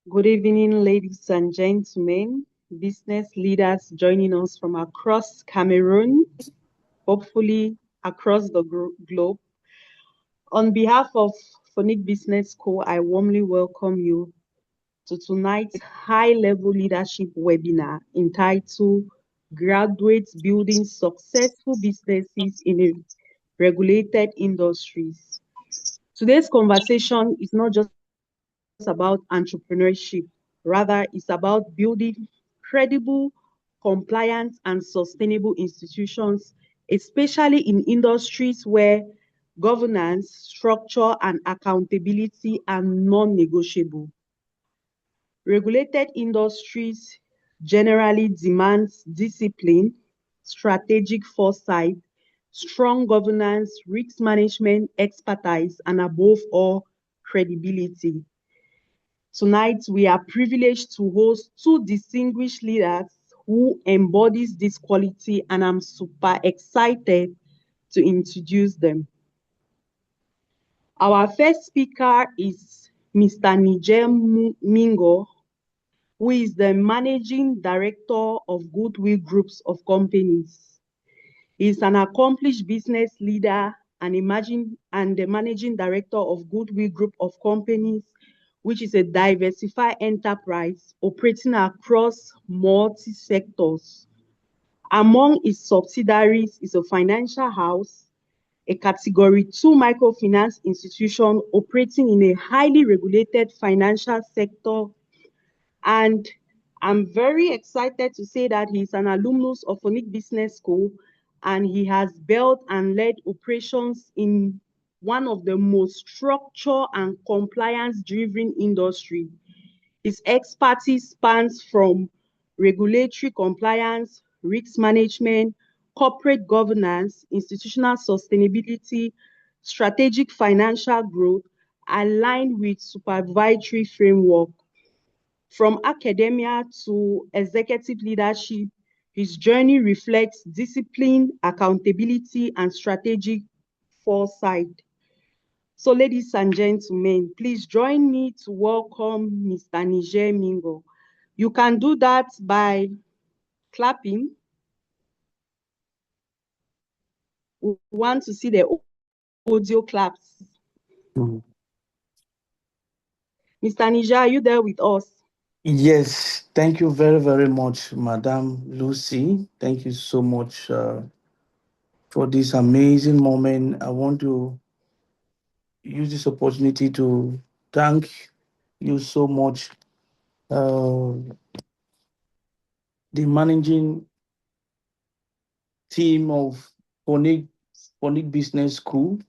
Good evening, ladies and gentlemen, business leaders joining us from across Cameroon, hopefully across the globe. On behalf of Phonic Business School, I warmly welcome you to tonight's high level leadership webinar entitled Graduates Building Successful Businesses in a Regulated Industries. Today's conversation is not just about entrepreneurship, rather, it's about building credible, compliant, and sustainable institutions, especially in industries where governance, structure, and accountability are non negotiable. Regulated industries generally demand discipline, strategic foresight, strong governance, risk management, expertise, and above all, credibility. Tonight, we are privileged to host two distinguished leaders who embodies this quality, and I'm super excited to introduce them. Our first speaker is Mr. Nigel Mingo, who is the Managing Director of Goodwill Groups of Companies. He is an accomplished business leader and the Managing Director of Goodwill Group of Companies, which is a diversified enterprise operating across multi-sectors. Among its subsidiaries is a financial house, a Category 2 microfinance institution operating in a highly regulated financial sector, and I'm very excited to say that he's an alumnus of Phonic Business School, and he has built and led operations in one of the most structured and compliance-driven industry. His expertise spans from regulatory compliance, risk management, corporate governance, institutional sustainability, strategic financial growth, aligned with supervisory framework. From academia to executive leadership, his journey reflects discipline, accountability, and strategic foresight. So, ladies and gentlemen, please join me to welcome Mr. Niger Mingo. You can do that by clapping. We want to see the audio claps. Mm. Mr. Niger, are you there with us? Yes, thank you very, very much, Madam Lucy. Thank you so much for this amazing moment. I want to use this opportunity to thank you so much, uh, the managing team of Phonic Business School.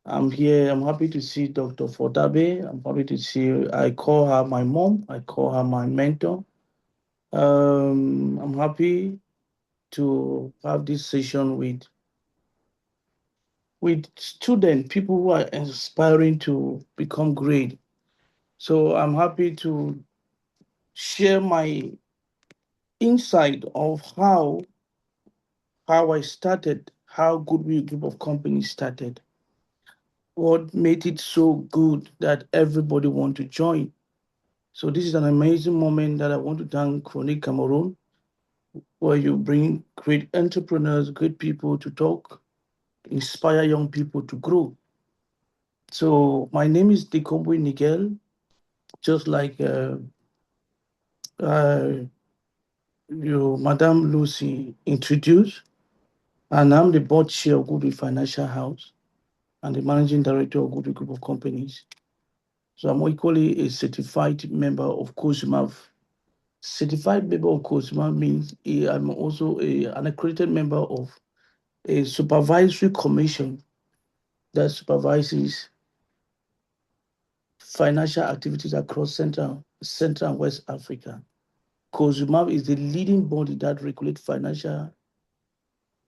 I'm here. I'm happy to see Dr. Fodabe. I'm happy to see. I call her my mom. I call her my mentor. I'm happy to have this session with students, people who are aspiring to become great. So I'm happy to share my insight of how I started, how Goodwill Group of Companies started, what made it so good that everybody want to join. So this is an amazing moment that I want to thank Chronic Cameroon, where you bring great entrepreneurs, great people to talk, inspire young people to grow. So my name is Dikombwe Nigel, just like uh, Madame Lucy introduced, and I'm the board chair of Goodwill Financial House and the managing director of Goodwill Group of Companies. So I'm equally a certified member of COSMAV. Certified member of COSMAV means I'm also an accredited member of a supervisory commission that supervises financial activities across Central and West Africa. COSMAV is the leading body that regulates financial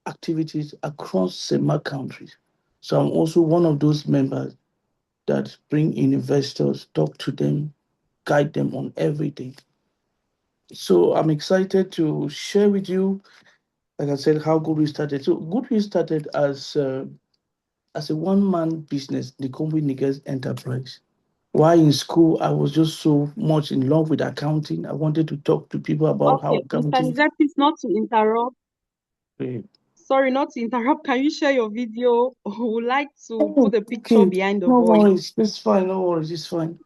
activities across SEMA countries. So I'm also one of those members that bring in investors, talk to them, guide them on everything. So I'm excited to share with you, like I said, how Goodwill started. So Goodwill started as a one-man business, the company Niggas Enterprise. While in school, I was just so much in love with accounting. I wanted to talk to people about how Okay, Mr. accounting. Niger, please not to interrupt. eh, Sorry, not to interrupt. Can you share your video? We would like to Oh, put a picture okay. behind the No voice. worries. It's fine. No worries. It's fine.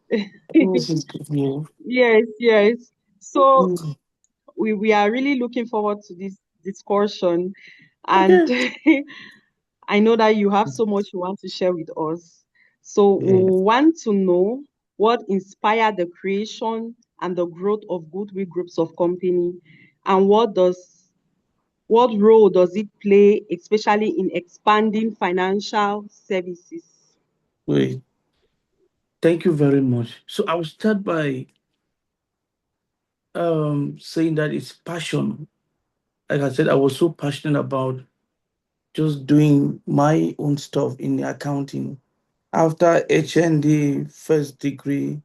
This is good. Yeah. Yes, yes. So Mm. we are really looking forward to this discussion. And Okay. I know that you have so much you want to share with us. So Yeah. we want to know what inspired the creation and the growth of goodwill groups of company, and what role does it play, especially in expanding financial services? Wait. Thank you very much. So I will start by saying that it's passion. Like I said, I was so passionate about just doing my own stuff in the accounting. After HND first degree,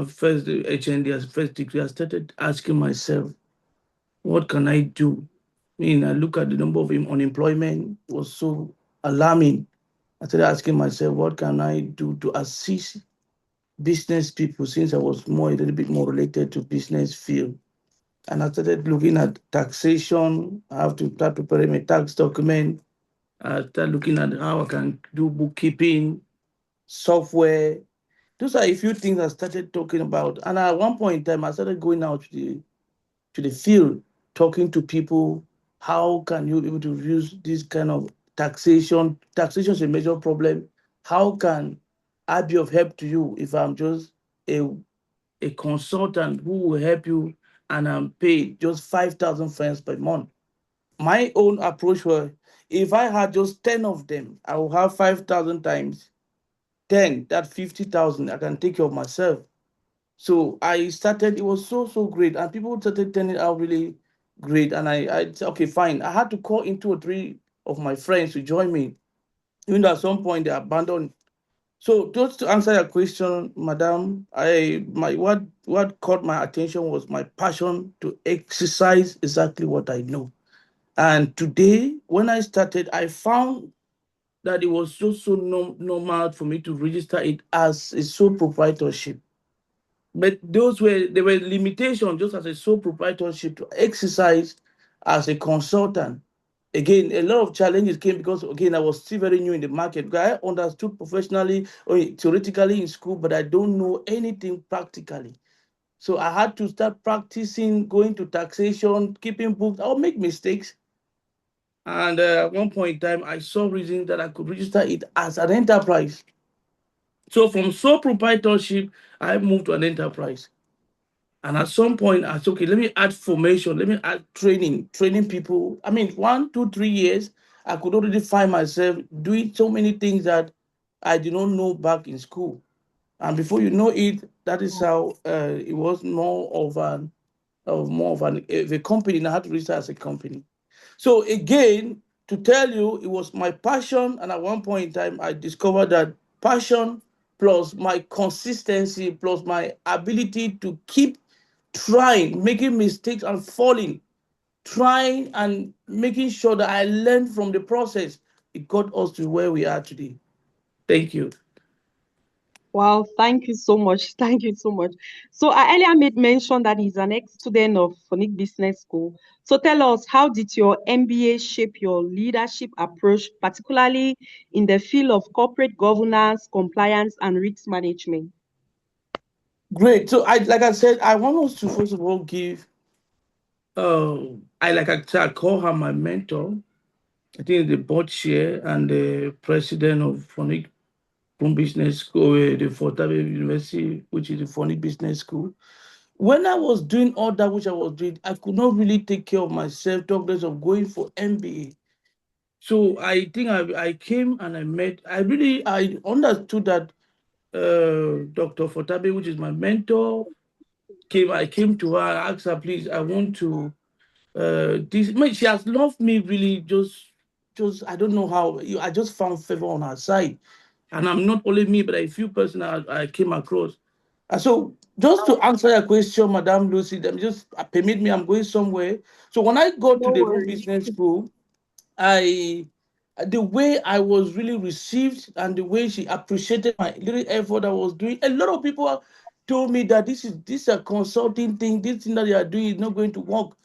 first HND as first degree, I started asking myself, what can I do? I mean, I look at the number of unemployment was so alarming. I started asking myself, what can I do to assist business people since I was more a little bit more related to business field. And I started looking at taxation. I have to start preparing my tax document. I started looking at how I can do bookkeeping, software. Those are a few things I started talking about. And at one point in time, I started going out to the field, talking to people. How can you be able to use this kind of taxation? Taxation is a major problem. How can I be of help to you if I'm just a, a consultant who will help you and I'm paid just 5,000 francs per month? My own approach was if I had just 10 of them, I will have 5,000 times 10, that 50,000, I can take care of myself. So I started, it was so great. And people started turning out really great. And I said, okay, fine. I had to call in 2 or 3 of my friends to join me. Even though at some point they abandoned. So just to answer your question, madam, what caught my attention was my passion to exercise exactly what I know. And today, when I started, I found that it was just so normal for me to register it as a sole proprietorship. But there were limitations just as a sole proprietorship to exercise as a consultant. Again, a lot of challenges came because again I was still very new in the market. Because I understood professionally or theoretically in school, but I don't know anything practically. So I had to start practicing, going to taxation, keeping books. I'll make mistakes. And at one point in time, I saw reason that I could register it as an enterprise. So from sole proprietorship, I moved to an enterprise. And at some point, I said, okay, let me add formation, let me add training people. I mean, 1, 2, 3 years, I could already find myself doing so many things that I did not know back in school. And before you know it, that is how it was more of a company. And I had to register as a company. So again, to tell you, it was my passion, and at one point in time, I discovered that passion plus my consistency plus my ability to keep trying, making mistakes and falling, trying and making sure that I learned from the process, it got us to where we are today. Thank you. Wow, thank you so much. Thank you so much. So I earlier made mention that he's an ex-student of Phonic Business School. So tell us, how did your MBA shape your leadership approach, particularly in the field of corporate governance, compliance, and risk management? Great. So like I said, I want us to first of all give I said, I call her my mentor. I think the board chair and the president of Phonic Business School, the Fortabe University, which is the Phonic Business School. When I was doing all that which I was doing, I could not really take care of myself, talk less of going for MBA. So I think I came and I understood that Dr. Fortabe, which is my mentor, I came to her, I asked her, please, I want to this I mean, she has loved me really just I don't know how I just found favor on her side. And I'm not only me, but a few person I came across. And so just to answer your question, Madam Lucy, them just permit me, I'm going somewhere. So when I got to No the home worries. business school, I The way I was really received and the way she appreciated my little effort I was doing. A lot of people told me that this is a consulting thing, this thing that you are doing is not going to work.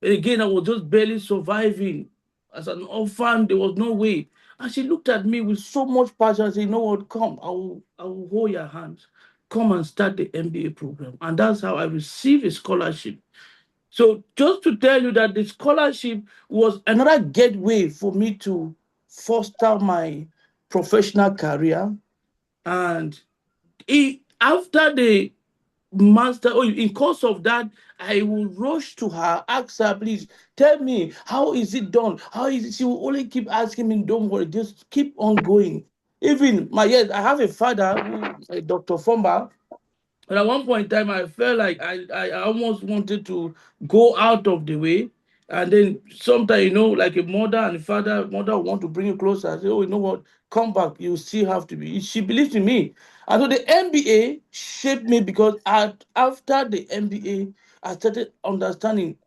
Again, I was just barely surviving. As an orphan, there was no way. And she looked at me with so much passion and said, you know what, come, I will hold your hands. Come and start the MBA program. And that's how I received a scholarship. So just to tell you that the scholarship was another gateway for me to foster my professional career. And after the master, in course of that, I will rush to her, ask her, please tell me, how is it done? How is it? She will only keep asking me, don't worry, just keep on going. Even my, yes, I have a father who, Dr. Fomba. And at one point in time, I felt like I almost wanted to go out of the way. And then sometimes, like a mother and a father, mother want to bring you closer. I say, oh, you know what? Come back. You still have to be. She believes in me. And so the MBA shaped me because after the MBA, I started understanding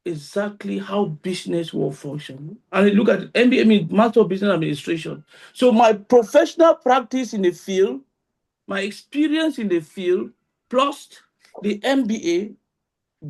exactly how business will function. And look at it, MBA means Master of Business Administration. So my professional practice in the field, my experience in the field, plus the MBA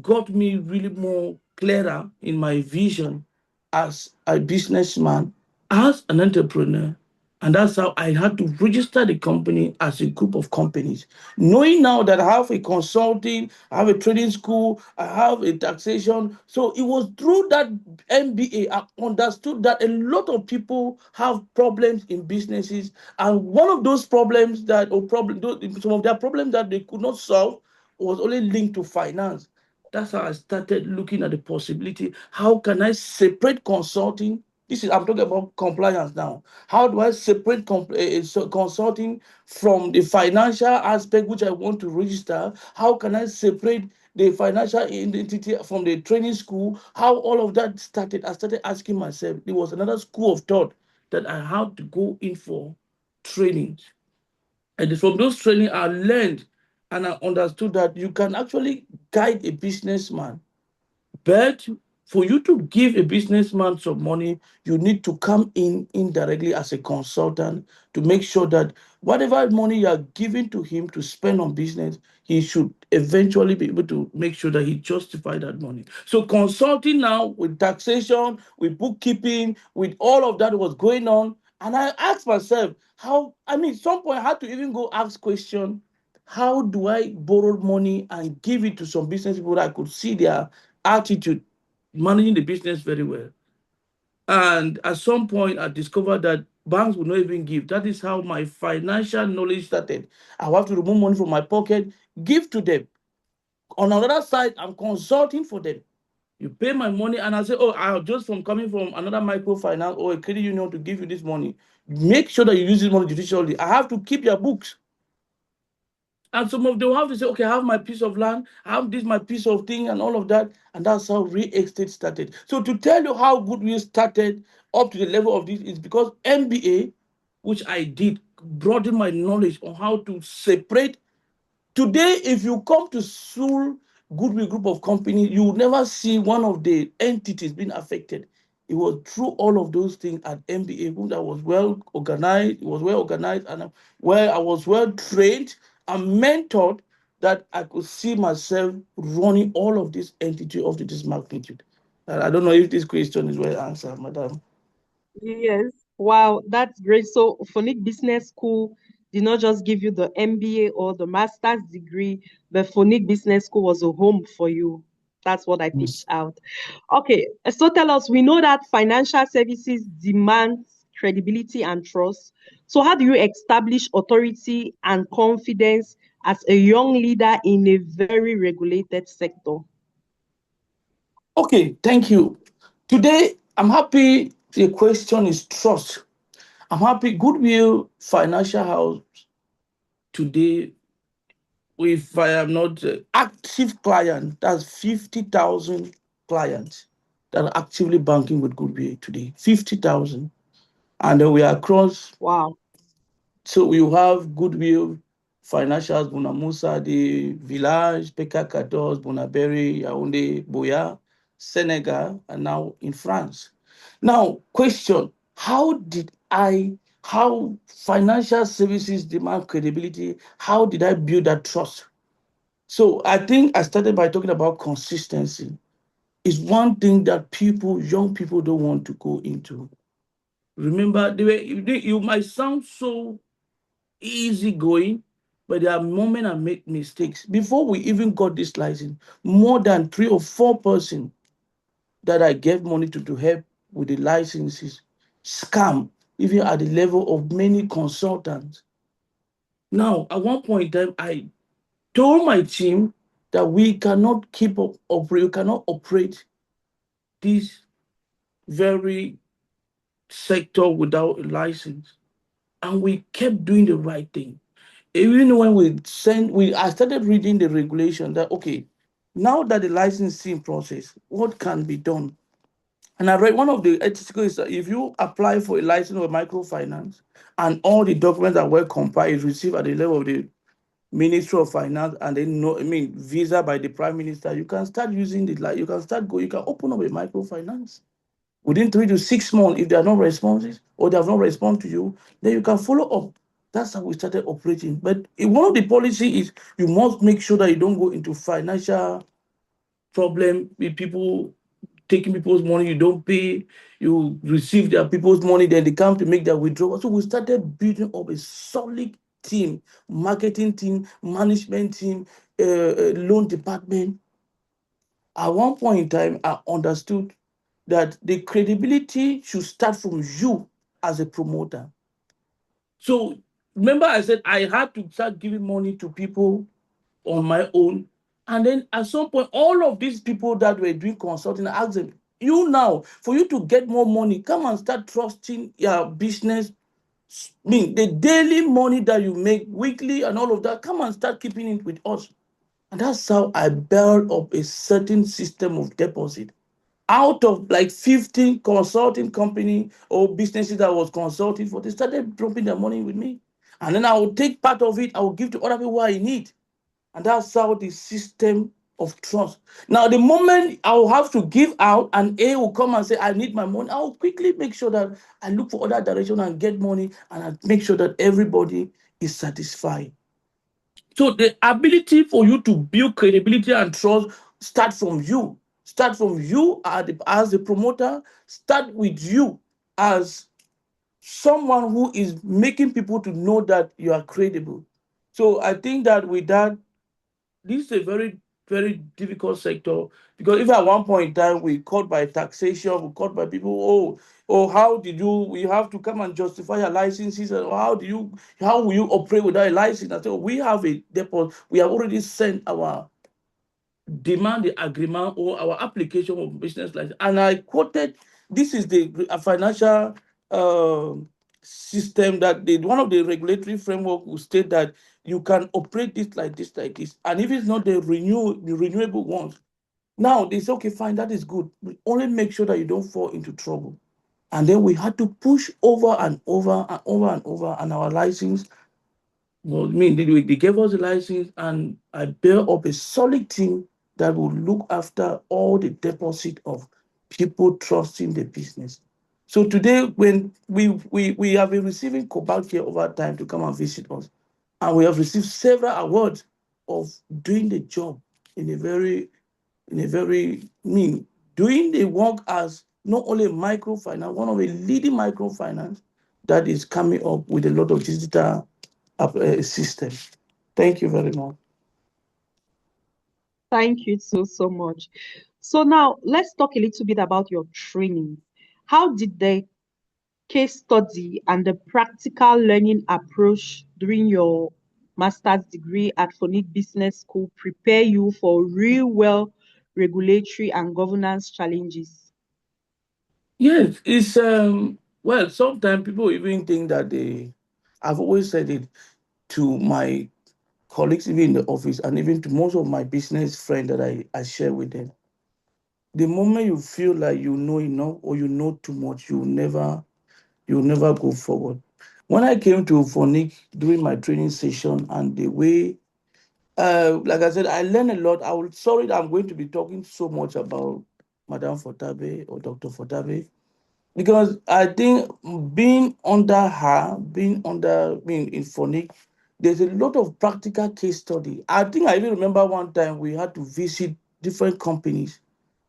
got me really more clearer in my vision as a businessman, as an entrepreneur. And that's how I had to register the company as a group of companies. Knowing now that I have a consulting, I have a trading school, I have a taxation. So it was through that MBA I understood that a lot of people have problems in businesses. And one of those problems some of their problems that they could not solve was only linked to finance. That's how I started looking at the possibility. How can I separate consulting? I'm talking about compliance now. How do I separate consulting from the financial aspect which I want to register? How can I separate the financial identity from the training school? How all of that started? I started asking myself. There was another school of thought that I had to go in for training. And from those training, I learned and I understood that you can actually guide a businessman, but for you to give a businessman some money, you need to come in indirectly as a consultant to make sure that whatever money you are giving to him to spend on business, he should eventually be able to make sure that he justify that money. So consulting now with taxation, with bookkeeping, with all of that was going on. And I asked myself, some point I had to even go ask question, how do I borrow money and give it to some business people that I could see their attitude managing the business very well? And at some point, I discovered that banks would not even give. That is how my financial knowledge started. I will have to remove money from my pocket, give to them. On another side, I'm consulting for them. You pay my money, and I say, oh, I just from coming from another microfinance or a credit union to give you this money. Make sure that you use this money judiciously. I have to keep your books. And some of them will have to say, okay, I have my piece of land, I have this, my piece of thing, and all of that. And that's how real estate started. So to tell you how good we started up to the level of this is because MBA, which I did, broadened my knowledge on how to separate. Today, if you come to Sul Goodwill Group of Companies, you will never see one of the entities being affected. It was through all of those things at MBA that was well organized. It was well organized, and where I was well trained and mentored that I could see myself running all of this entity of this magnitude. And I don't know if this question is well answered, madam. Yes. Wow, that's great. So, Phonic Business School did not just give you the MBA or the master's degree, but Phonic Business School was a home for you. That's what I picked Yes. out. Okay, so tell us, we know that financial services demands credibility and trust. So, how do you establish authority and confidence as a young leader in a very regulated sector? Okay, thank you. Today, I'm happy the question is trust. I'm happy Goodwill Financial House today, if I am not active client, that's 50,000 clients that are actively banking with Goodwill today. 50,000. And then we are across, Wow. so we have Goodwill Financials, Bunamusa, the Village, Peka Bonaberi, Yaoundé, Boya, Senegal, and now in France. Now, question. how financial services demand credibility? How did I build that trust? So I think I started by talking about consistency. Is one thing that young people don't want to go into. Remember, you might sound so easygoing, but there are moments I make mistakes. Before we even got this license, more than 3 or 4 person that I gave money to help with the licenses scam, even at the level of many consultants. Now, at one point in time, I told my team that we cannot we cannot operate this very sector without a license. And we kept doing the right thing. Even when I started reading the regulation that, okay, now that the licensing process, what can be done? And I read one of the ethical is that if you apply for a license or microfinance and all the documents that were compiled is received at the level of the Ministry of Finance and then no, I mean visa by the Prime Minister, you can start using you can start you can open up a microfinance. Within 3 to 6 months, if they are not responsive or they have not responded to you, then you can follow up. That's how we started operating. But one of the policy is you must make sure that you don't go into financial problem with people taking people's money, you don't pay, you receive their people's money, then they come to make their withdrawal. So we started building up a solid team, marketing team, management team, loan department. At one point in time, I understood that the credibility should start from you as a promoter. So remember, I said I had to start giving money to people on my own. And then at some point, all of these people that were doing consulting, I asked them, you now, for you to get more money, come and start trusting your business. I mean, the daily money that you make weekly and all of that, come and start keeping it with us. And that's how I built up a certain system of deposit out of like 15 consulting company or businesses that I was consulting for. They started dropping their money with me, and then I will take part of it, I will give to other people I need. And that's how the system of trust. Now, the moment I will have to give out and A will come and say, I need my money, I will quickly make sure that I look for other direction and get money, and I make sure that everybody is satisfied. So the ability for you to build credibility and trust start from you. Start from you as the promoter. Start with you as someone who is making people to know that you are credible. So I think that with that, this is a very, very difficult sector, because if at one point in time we caught by taxation, we caught by people, how did we have to come and justify your licenses, and how will you operate without a license? I said, we have a depot, we have already sent our demand the agreement or our application of business license. And I quoted, this is the financial uh, system that one of the regulatory framework will state that you can operate this like this, like this. And if it's not the renewable ones, now they say, okay, fine, that is good. But only make sure that you don't fall into trouble. And then we had to push over and over and over and over, and our license, well, I mean, they gave us a license, and I built up a solid team that will look after all the deposit of people trusting the business. So today, when we have been receiving Cobalt here over time to come and visit us, and we have received several awards of doing the job in a very, doing the work as not only a microfinance, one of the leading microfinance that is coming up with a lot of digital system. Thank you very much. Thank you so much. So now let's talk a little bit about your training. How did the case study and the practical learning approach during your master's degree at Phonic Business School prepare you for real world regulatory and governance challenges? Yes, it's well, sometimes people even think that I've always said it to my colleagues, even in the office, and even to most of my business friends that I share with them. The moment you feel like you know enough or you know too much, you'll never go forward. When I came to Phonic during my training session, and the way, like I said, I learned a lot. Sorry that I'm going to be talking so much about Madame Fortabe or Dr. Fortabe. because I think being under her, being under being in Phonic, there's a lot of practical case study. I think I even remember one time we had to visit different companies.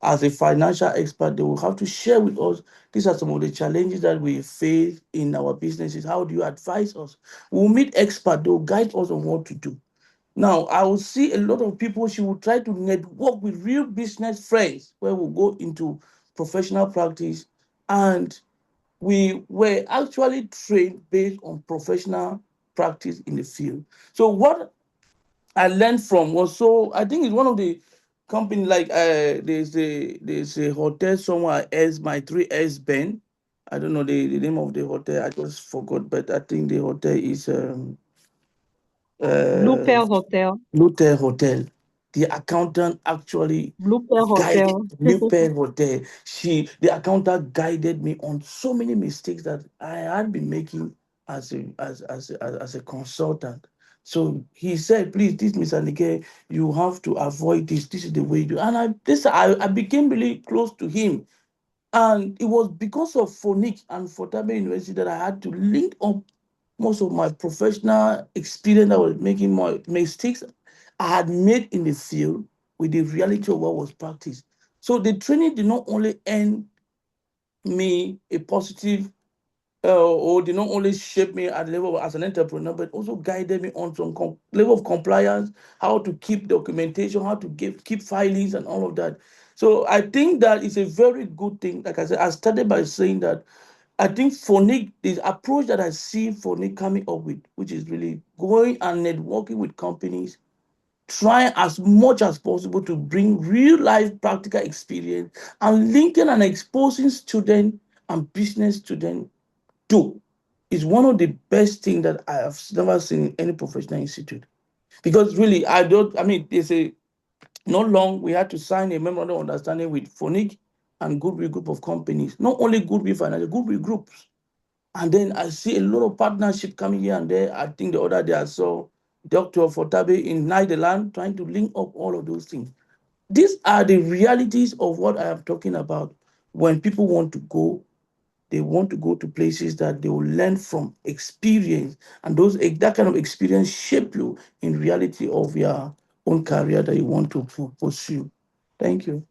As a financial expert, they will have to share with us these are some of the challenges that we face in our businesses. How do you advise us? We'll meet experts, they'll guide us on what to do. Now, I will see a lot of people, she will try to network with real business friends where we'll go into professional practice, and we were actually trained based on professional practice in the field. So what I learned from was, so I think it's one of the company like there's a hotel somewhere as my 3S Ben. I don't know the name of the hotel. I just forgot, but I think the hotel is Blue uh Pearl Hotel. Hotel Hotel. The accountant actually Blue Pearl guided Hotel. New Pen Hotel. The accountant guided me on so many mistakes that I had been making as a consultant. So he said, please, this Mr. Nike, you have to avoid this. This is the way you do. And I became really close to him. And it was because of Phonics and Fortabe University that I had to link up most of my professional experience that was making my mistakes I had made in the field with the reality of what was practiced. So the training did not only earn me a positive or did not only shape me at the level as an entrepreneur, but also guided me on some level of compliance, how to keep documentation, how to keep filings and all of that. So I think that is a very good thing. Like I said, I started by saying that I think Phonic, the approach that I see Phonic coming up with, which is really going and networking with companies, trying as much as possible to bring real life practical experience and linking and exposing students and business students do is one of the best things that I have never seen in any professional institute. Because really, I mean, there's a not long we had to sign a memorandum of understanding with Phonic and Goodwill Group of companies. Not only Goodwill Financial, Goodwill Groups. And then I see a lot of partnership coming here and there. I think the other day I saw Dr. Fortabe in Netherlands trying to link up all of those things. These are the realities of what I am talking about. When people want to go, they want to go to places that they will learn from experience, and that kind of experience shape you in reality of your own career that you want to pursue. Thank you.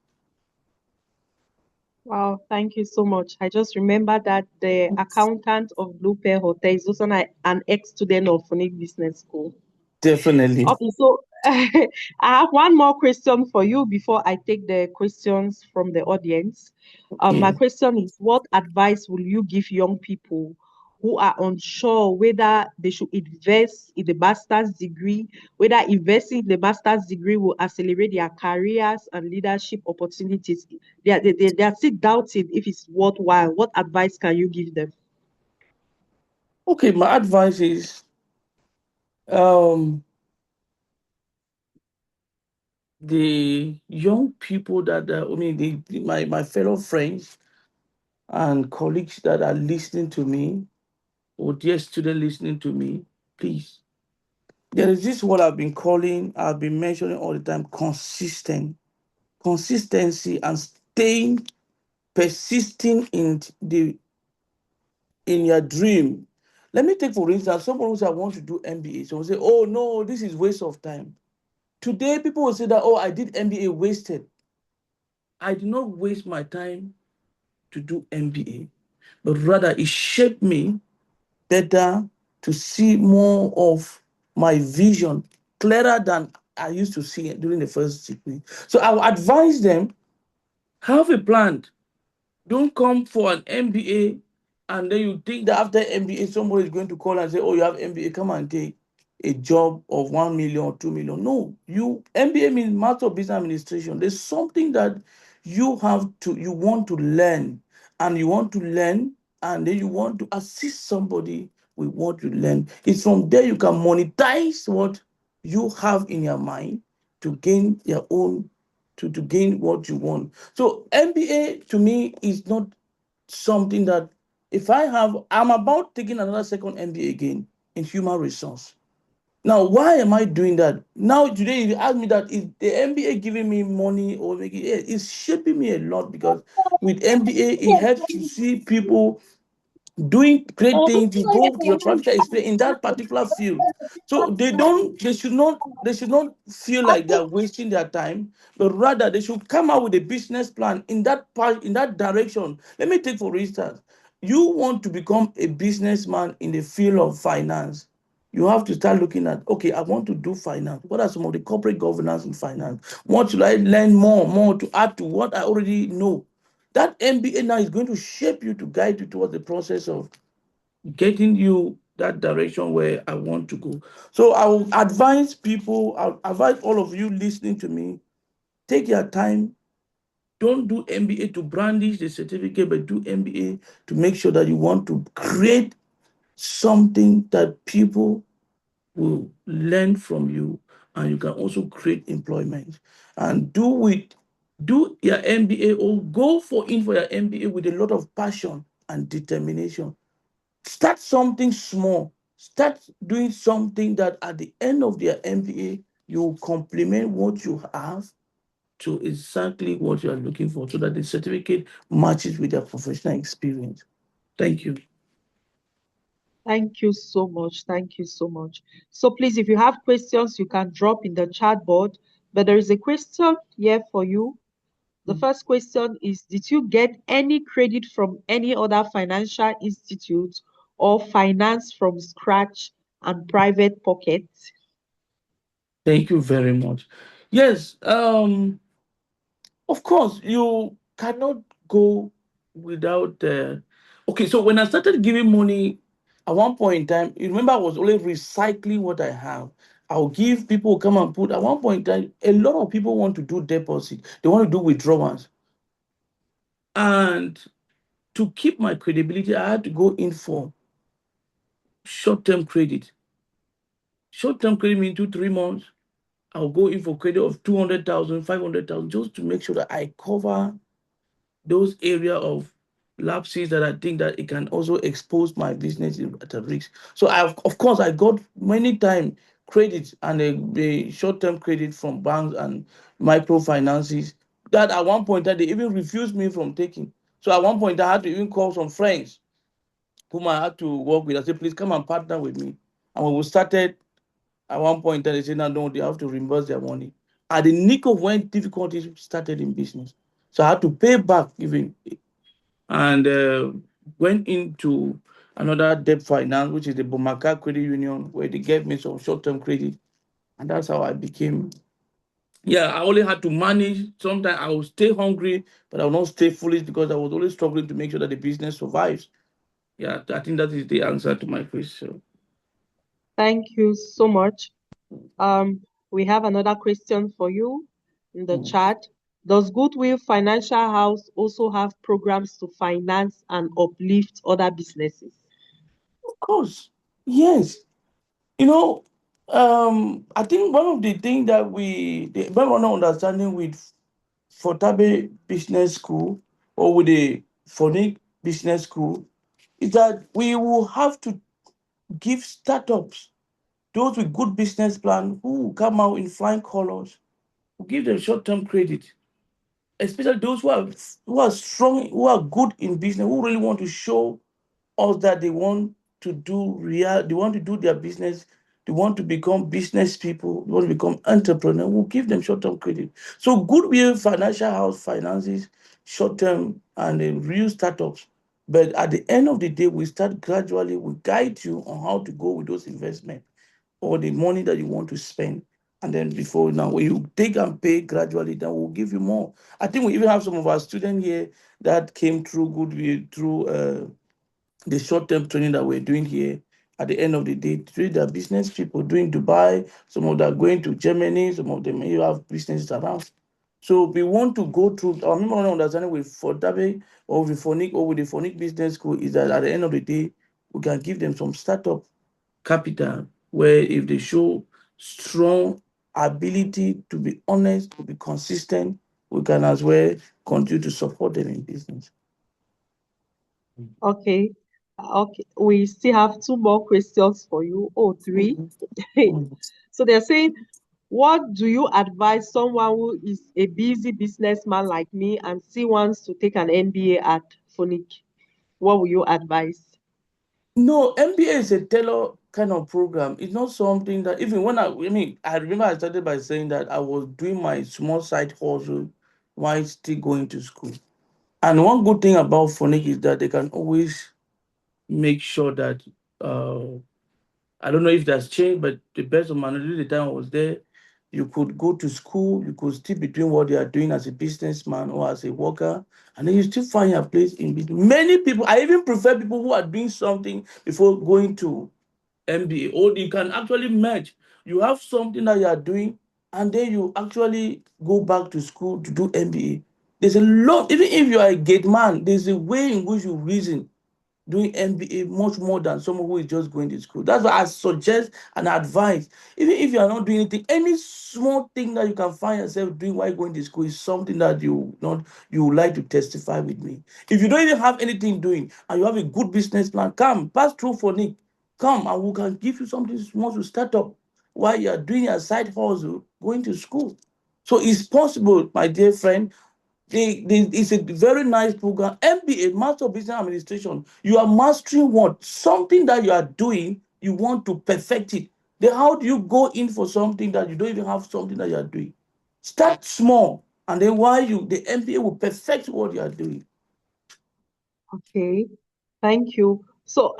Wow, thank you so much. I just remember that the accountant of Blue Pearl Hotel is also an ex-student of Phonics Business School. Definitely. Okay, so I have one more question for you before I take the questions from the audience. My Okay. question is, what advice will you give young people who are unsure whether they should invest in the master's degree, whether investing in the master's degree will accelerate their careers and leadership opportunities? They are still doubting if it's worthwhile. What advice can you give them? Okay, my advice is um the young people that I mean my fellow friends and colleagues that are listening to me, or dear student listening to me, please. There is this what I've been mentioning all the time, consistency and staying persisting in your dream. Let me take for instance someone who say I want to do MBA. So say, oh no, this is waste of time. Today people will say that, oh, I did MBA wasted. I did not waste my time to do MBA, but rather it shaped me better to see more of my vision clearer than I used to see it during the first degree. So I will advise them, have a plan. Don't come for an MBA and then you think that after MBA somebody is going to call and say, "Oh, you have MBA, come and take a job of 1 million or 2 million." No, you MBA means Master of Business Administration. There's something that you want to learn, and you want to learn, and then you want to assist somebody with what you learn. It's from there you can monetize what you have in your mind to gain your own to gain what you want. So MBA to me is not something that I'm about taking another second MBA again in human resource. Now, why am I doing that? Now, today, if you ask me that, is the MBA giving me money or making it? It's shaping me a lot because with MBA, it helps to see people doing great things, you go to your practical experience in that particular field. So they should not feel like they are wasting their time, but rather they should come out with a business plan in that part, in that direction. Let me take for instance, you want to become a businessman in the field of finance. You have to start looking at, okay, I want to do finance. What are some of the corporate governance in finance? What should I learn more to add to what I already know? That MBA now is going to shape you to guide you towards the process of getting you that direction where I want to go. So I will advise people, I'll advise all of you listening to me, take your time. Don't do MBA to brandish the certificate, but do MBA to make sure that you want to create something that people will learn from you, and you can also create employment. And do your MBA or go for your MBA with a lot of passion and determination. Start something small. Start doing something that at the end of their MBA, you will complement what you have to exactly what you are looking for so that the certificate matches with your professional experience. Thank you. Thank you so much. Thank you so much. So please, if you have questions, you can drop in the chat board. But there is a question here for you. The first question is, did you get any credit from any other financial institute or finance from scratch and private pocket? Thank you very much. Yes, of course, you cannot go without. Okay, so when I started giving money at one point in time, you remember I was only recycling what I have. I'll give people who come and put. At one point in time, a lot of people want to do deposit. They want to do withdrawals, and to keep my credibility, I had to go in for short-term credit. Short-term credit means 2 3 months. I'll go in for credit of 200,000, 500,000, just to make sure that I cover those area of lapses that I think that it can also expose my business at a risk. So of course, I got many time credit and a short-term credit from banks and microfinances that at one point that they even refused me from taking. So at one point I had to even call some friends whom I had to work with. I said, please come and partner with me. And when we started, at one point they said, no, they have to reimburse their money. At the nick of when difficulties started in business. So I had to pay back even and went into another debt finance, which is the Bomaka Credit Union, where they gave me some short-term credit, and that's how I became. Yeah, I only had to manage. Sometimes I would stay hungry, but I will not stay foolish because I was always struggling to make sure that the business survives. Yeah, I think that is the answer to my question. Thank you so much. We have another question for you in the Mm. chat. Does Goodwill Financial House also have programs to finance and uplift other businesses? Of course, yes. You know, I think one of the things that the very one understanding with Fortabe Business School or with the Phonic Business School is that we will have to give startups, those with good business plan, who will come out in flying colors, we give them short-term credit, especially those who are strong, who are good in business, who really want to show us that they want to do their business, they want to become business people, they want to become entrepreneurs, we'll give them short-term credit. So Goodwill Financial House finances short-term and real startups. But at the end of the day, we start gradually, we guide you on how to go with those investments or the money that you want to spend. And then before now, when you take and pay gradually, then we'll give you more. I think we even have some of our students here that came through Goodwill through the short-term training that we're doing here. At the end of the day, three are business people doing Dubai, some of them are going to Germany, some of them you have businesses around. So we want to go through our memorandum of understanding with Fortabe or with Phonic or with the Phonic Business School is that at the end of the day, we can give them some startup capital where if they show strong ability to be honest, to be consistent, we can as well continue to support them in business. Okay. Okay, we still have two more questions for you. Oh, three. Mhm. Mhm. So they're saying, what do you advise someone who is a busy businessman like me and still wants to take an MBA at Phonic? What will you advise? No, MBA is a tailor kind of program. It's not something that even when I mean, I remember I started by saying that I was doing my small side hustle while still going to school. And one good thing about Phonic is that they can always make sure that uh, I don't know if that's changed, but the best of my knowledge, the time I was there, you could go to school, you could still be doing what they are doing as a businessman or as a worker, and then you still find your place in business. Many people, I even prefer people who are doing something before going to MBA, or you can actually merge. You have something that you are doing, and then you actually go back to school to do MBA. There's a lot, even if you are a gate man, there's a way in which you reason doing MBA much more than someone who is just going to school. That's why I suggest and advise. Even if you are not doing anything, any small thing that you can find yourself doing while going to school is something that you would like to testify with me. If you don't even have anything doing and you have a good business plan, come pass through for Nick. Come and we can give you something small to start up while you are doing your side hustle, going to school. So it's possible, my dear friend. It's a very nice program. MBA, Master of Business Administration. You are mastering what? Something that you are doing, you want to perfect it. Then how do you go in for something that you don't even have something that you are doing? Start small, and then while the MBA will perfect what you are doing. Okay, thank you. So,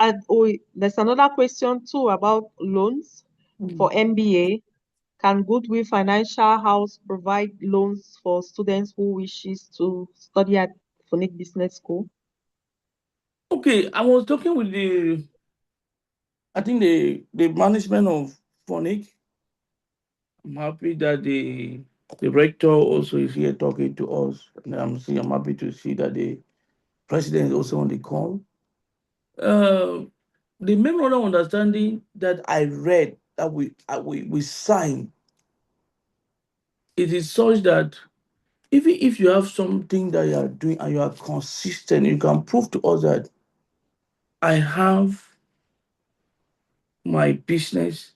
there's another question too about loans Mm. for MBA. Can Goodwill Financial House provide loans for students who wishes to study at Phonic Business School? Okay, I was talking with I think the management of Phonic. I'm happy that the rector also is here talking to us, and I'm happy to see that the president is also on the call. Uh, the memorandum of understanding that I read that we signed, it is such that even if you have something that you are doing and you are consistent, you can prove to us that I have my business,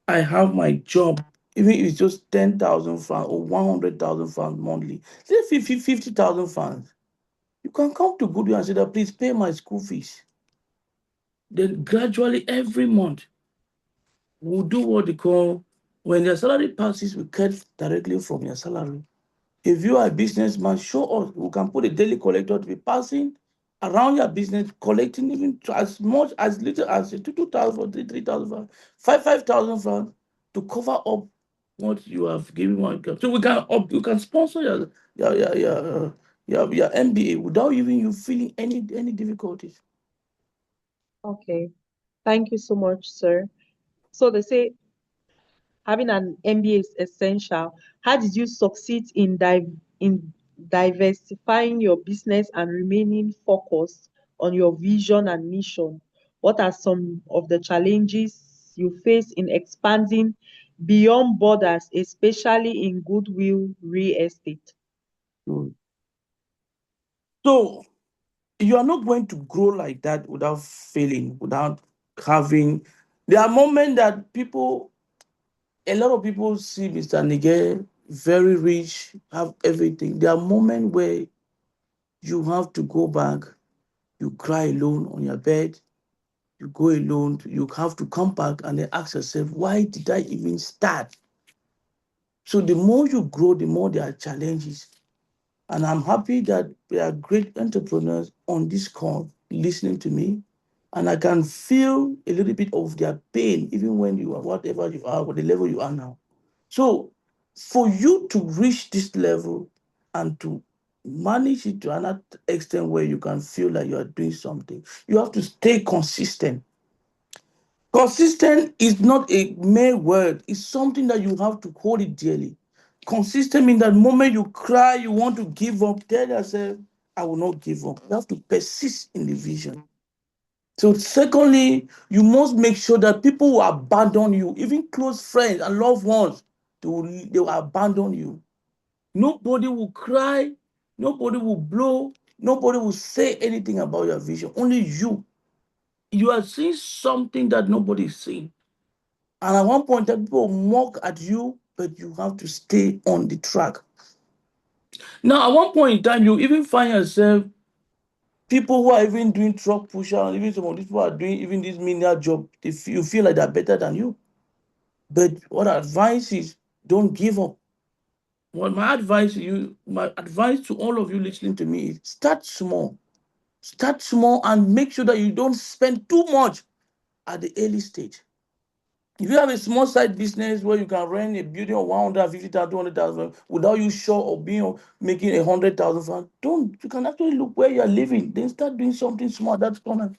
I have my job, even if it's just 10,000 francs or 100,000 francs monthly, say 50,000 francs. You can come to Goodwill and say that please pay my school fees. Then gradually every month we'll do what they call when your salary passes, we cut directly from your salary. If you are a businessman, show us. We can put a daily collector to be passing around your business, collecting even as much as little as 2,000 or 3,000, 5,000 francs to cover up what you have given one. So we can sponsor your MBA without even you feeling any difficulties. Okay, thank you so much, sir. So they say having an MBA is essential. How did you succeed in diversifying your business and remaining focused on your vision and mission? What are some of the challenges you face in expanding beyond borders, especially in Goodwill Real Estate? So you are not going to grow like that without failing, without having. There are moments that a lot of people see Mr. Nige very rich, have everything. There are moments where you have to go back, you cry alone on your bed, you go alone, you have to come back and then ask yourself, why did I even start? So the more you grow, the more there are challenges. And I'm happy that there are great entrepreneurs on this call listening to me. And I can feel a little bit of their pain, even when you are whatever you are, or the level you are now. So for you to reach this level and to manage it to another extent where you can feel like you are doing something, you have to stay consistent. Consistent is not a mere word, it's something that you have to hold it dearly. Consistent means that moment you cry, you want to give up, tell yourself, I will not give up. You have to persist in the vision. So, secondly, you must make sure that people will abandon you, even close friends and loved ones, they will abandon you. Nobody will cry, nobody will blow, nobody will say anything about your vision, only you. You are seeing something that nobody is seeing. And at one point, people mock at you, but you have to stay on the track. Now, at one point in time, you even find yourself, people who are even doing truck pusher, and even some of these people are doing even this menial job, you feel like they're better than you. But what advice is, don't give up. Well, my advice to all of you listening to me is start small. Start small and make sure that you don't spend too much at the early stage. If you have a small side business where you can rent a building of 150,000, 200,000 without you sure of being making 100,000, don't, you can actually look where you are living. Then start doing something small that's gonna.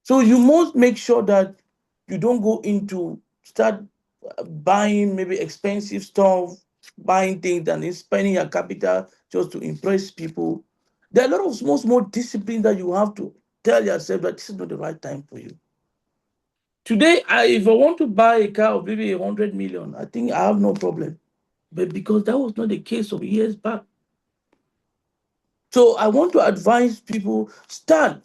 So you must make sure that you don't go into start buying maybe expensive stuff, buying things and then spending your capital just to impress people. There are a lot of small, small discipline that you have to tell yourself that this is not the right time for you. Today, if I want to buy a car of maybe 100 million, I think I have no problem. But because that was not the case of years back. So I want to advise people start,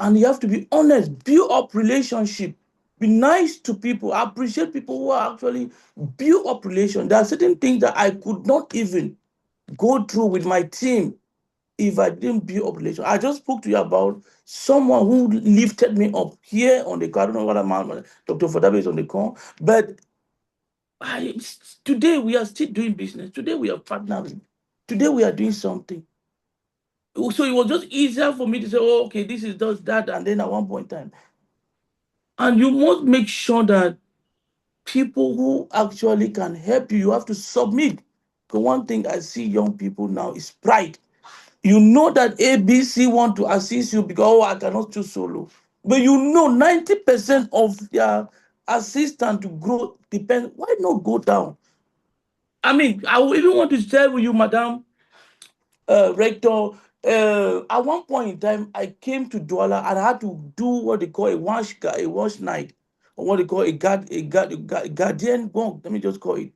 and you have to be honest, build up relationship, be nice to people, appreciate people who are actually build up relation. There are certain things that I could not even go through with my team if I didn't build up relation. I just spoke to you about someone who lifted me up here on the call. I don't know what amount Dr. Fadabe is on the call, but today we are still doing business. Today we are partnering. Today we are doing something. So it was just easier for me to say, oh, okay, this is just that, and then at one point in time. And you must make sure that people who actually can help you, you have to submit. The one thing I see young people now is pride. You know that ABC want to assist you because, oh, I cannot do solo. But you know 90% of their assistance to grow depends. Why not go down? I mean, I will even want to share with you, Madam Rector. At one point in time, I came to Douala and I had to do what they call a wash night, or what they call a guardian work. Let me just call it.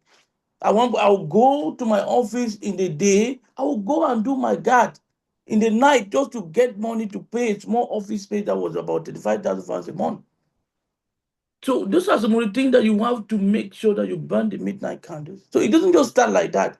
I will go to my office in the day. I will go and do my guard in the night just to get money to pay a small office space that was about 35,000 pounds a month. So those are some of the things that you have to make sure that you burn the midnight candles. So it doesn't just start like that.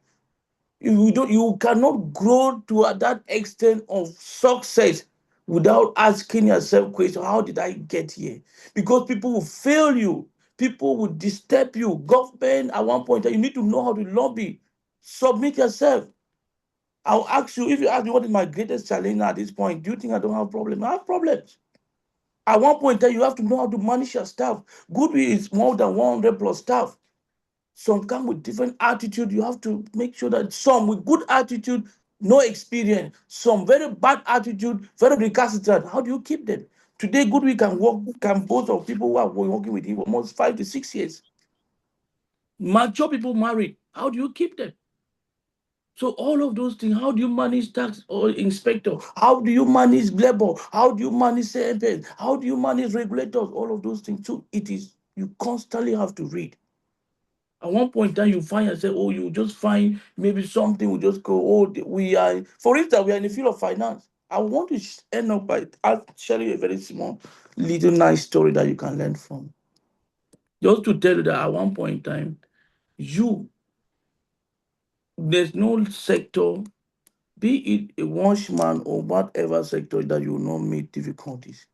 You cannot grow to that extent of success without asking yourself questions. How did I get here? Because people will fail you, people will disturb you. Government at one point you need to know how to lobby. Submit yourself. I'll ask you, if you ask me what is my greatest challenge at this point, do you think I don't have problems? I have problems. At one point you have to know how to manage your staff. Goodwill is more than 100 plus staff. Some come with different attitude. You have to make sure that some with good attitude, no experience, some very bad attitude, very recalcitrant. How do you keep them? Today, Goodwill can work, can both of people who are working with him almost 5 to 6 years. Mature people married. How do you keep them? So all of those things, how do you manage tax or inspector? How do you manage labor? How do you manage CMPs? How do you manage regulators? All of those things. So it is, you constantly have to read. At one point in time, you find yourself, oh, you just find maybe something will just go, oh, we are, for instance, we are in the field of finance. I want to end up by sharing you a very small, little nice story that you can learn from. Just to tell you that at one point in time, you, there's no sector, be it a washman or whatever sector, that you will not meet difficulties.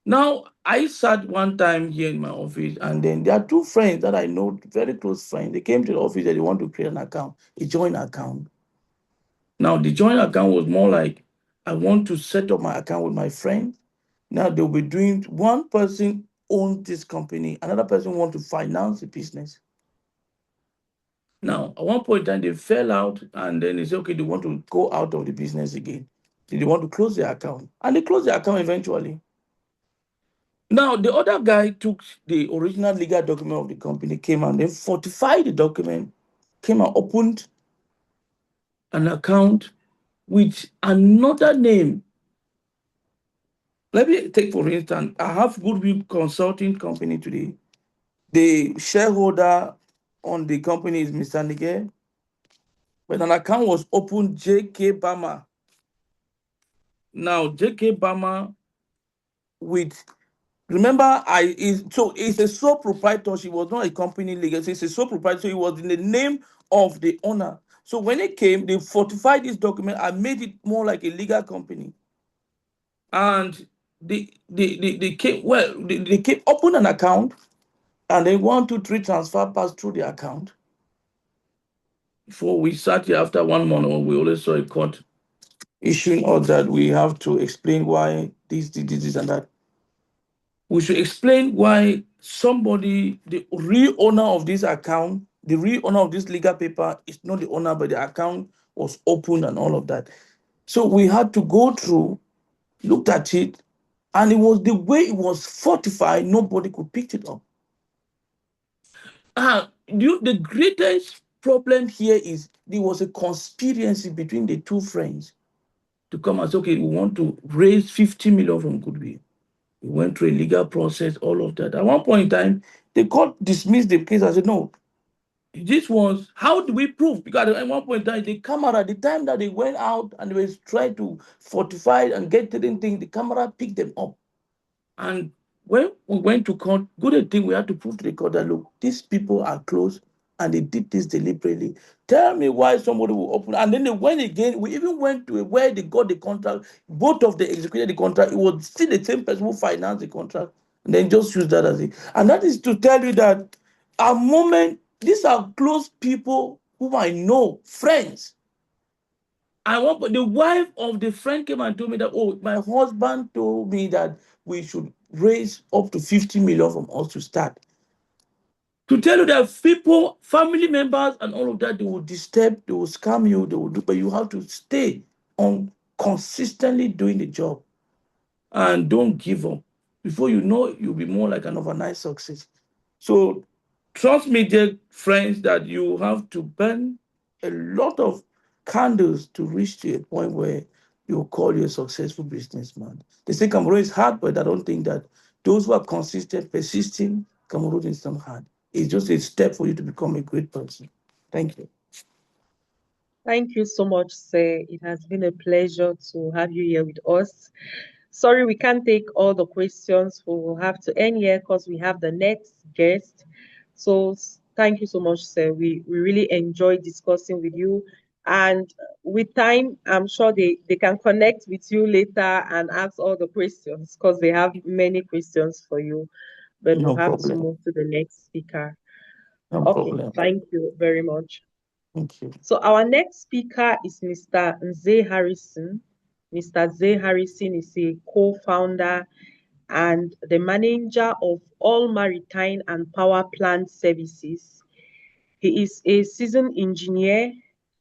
Now, I sat one time here in my office, and then there are two friends that I know, very close friends. They came to the office and they want to create an account, a joint account. Now, the joint account was more like, I want to set up my account with my friend. Now, they'll be doing, one person owns this company, another person want to finance the business. Now, at one point in time, they fell out, and then they said, okay, they want to go out of the business again. So they want to close their account. And they closed their account eventually. Now, the other guy took the original legal document of the company, came and then fortified the document, came and opened an account with another name. Let me take, for instance, I have Goodwill Consulting Company today. The shareholder on the company is Mr. Nige, but an account was opened JK Bama. Now, JK Bama with, remember, so it's a sole proprietorship. It was not a company legal. So it's a sole proprietorship. So it was in the name of the owner. So when it came, they fortified this document and made it more like a legal company. And they came, well, they came open an account, and then 1, 2, 3 transfer passed through the account. Before we sat here after 1 month, we always saw a court issuing order that we have to explain why this, and that. We should explain why somebody, the real owner of this account, the real owner of this legal paper is not the owner, but the account was opened and all of that. So we had to go through, looked at it, and it was the way it was fortified, nobody could pick it up. The greatest problem here is there was a conspiracy between the two friends to come and say, okay, we want to raise 50 million from goodwill. We went through a legal process, all of that. At one point in time, the court dismissed the case and said, no, this was, how do we prove? Because at one point in time, the camera, the time that they went out and they were trying to fortify and get certain things, the camera picked them up. And when we went to court, good thing we had to prove to the court that, look, these people are close and they did this deliberately. Tell me why somebody will open. And then they went again. We even went to where they got the contract. Both of the executed the contract. It was still the same person who financed the contract. And then just use that as it. And that is to tell you that a moment, these are close people whom I know, friends. The wife of the friend came and told me that, oh, my husband told me that we should raise up to 50 million from us to start. To tell you that people, family members, and all of that, they will disturb, they will scam you, they will do, but you have to stay on consistently doing the job and don't give up. Before you know, you'll be more like an overnight success. So trust me, dear friends, that you have to burn a lot of candles to reach to a point where you call you a successful businessman. They say Cameroon is hard, but I don't think that those who are consistent, persisting, Cameroon is not hard. It's just a step for you to become a great person. Thank you. Thank you so much, sir. It has been a pleasure to have you here with us. Sorry, we can't take all the questions. We will have to end here because we have the next guest. So thank you so much, sir. We really enjoyed discussing with you. And with time, I'm sure they can connect with you later and ask all the questions because they have many questions for you. But we'll No have to problem. move to the next speaker. No Okay, problem. thank you very much. Thank you. So our next speaker is Mr. Nze Harrison. Mr. Nze Harrison is a co-founder and the manager of All Maritime and Power Plant Services. He is a seasoned engineer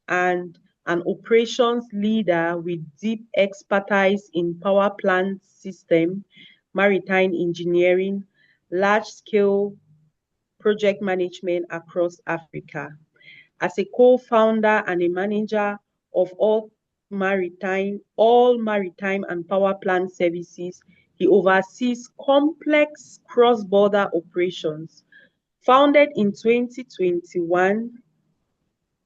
and an operations leader with deep expertise in power plant system, maritime engineering, large-scale project management across Africa. As a co-founder and a manager of all maritime and power plant services, he oversees complex cross-border operations. Founded in 2021,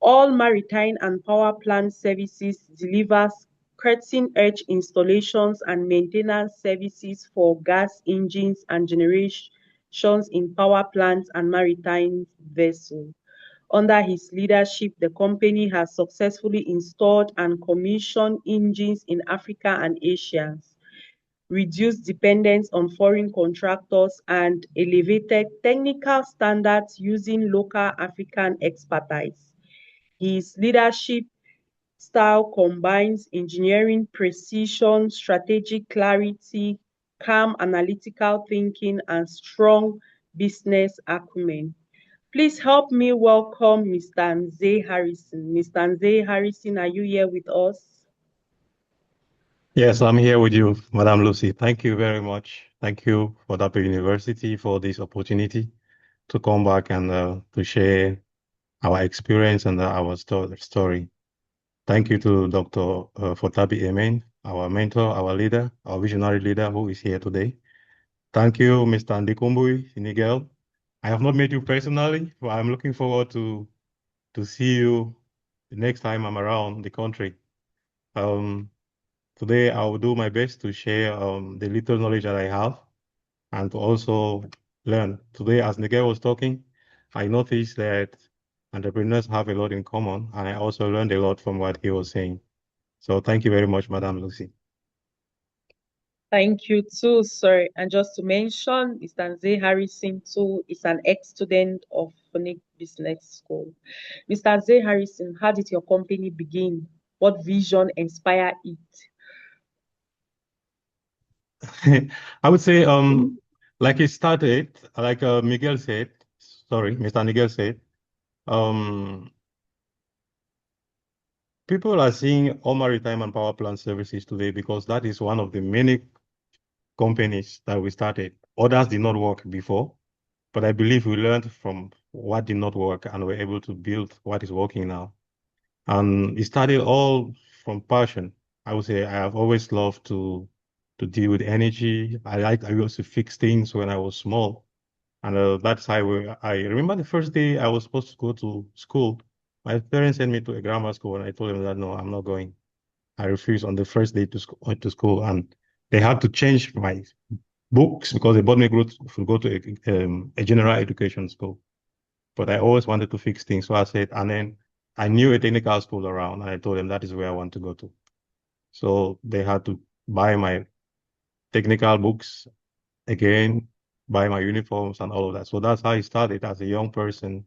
All Maritime and Power Plant Services delivers cutting-edge installations and maintenance services for gas engines and generations in power plants and maritime vessels. Under his leadership, the company has successfully installed and commissioned engines in Africa and Asia, reduced dependence on foreign contractors, and elevated technical standards using local African expertise. His leadership style combines engineering precision, strategic clarity, calm analytical thinking, and strong business acumen. Please help me welcome Mr. Nze Harrison. Mr. Nze Harrison, are you here with us? Yes, I'm here with you, Madam Lucy. Thank you very much. Thank you for DAPA University for this opportunity to come back and to share our experience and our story. Thank you to Dr. Fortabi Amen, our mentor, our leader, our visionary leader who is here today. Thank you, Mr. Ndikumbui Nigel. I have not met you personally, but I'm looking forward to see you the next time I'm around the country. Um, today I will do my best to share the little knowledge that I have and to also learn. Today, as Nigel was talking, I noticed that entrepreneurs have a lot in common, and I also learned a lot from what he was saying. So thank you very much, Madam Lucy. Thank you too, sir. And just to mention, Mr. Nze Harrison too is an ex-student of Phoenix Business School. Mr. Nze Harrison, how did your company begin? What vision inspired it? I would say, like it started, like Miguel said, sorry, Mr. Miguel said, um, people are seeing all maritime and power plant services today because that is one of the many companies that we started. Others did not work before, but I believe we learned from what did not work and we're able to build what is working now. And it started all from passion. I would say I have always loved to deal with energy. I used to fix things when I was small. And that's how I remember the first day I was supposed to go to school. My parents sent me to a grammar school and I told them that no, I'm not going. I refused on the first day to school, and they had to change my books because they bought me to go to a general education school. But I always wanted to fix things. So I said, and then I knew a technical school around, and I told them that is where I want to go to. So they had to buy my technical books again, buy my uniforms and all of that. So that's how I started as a young person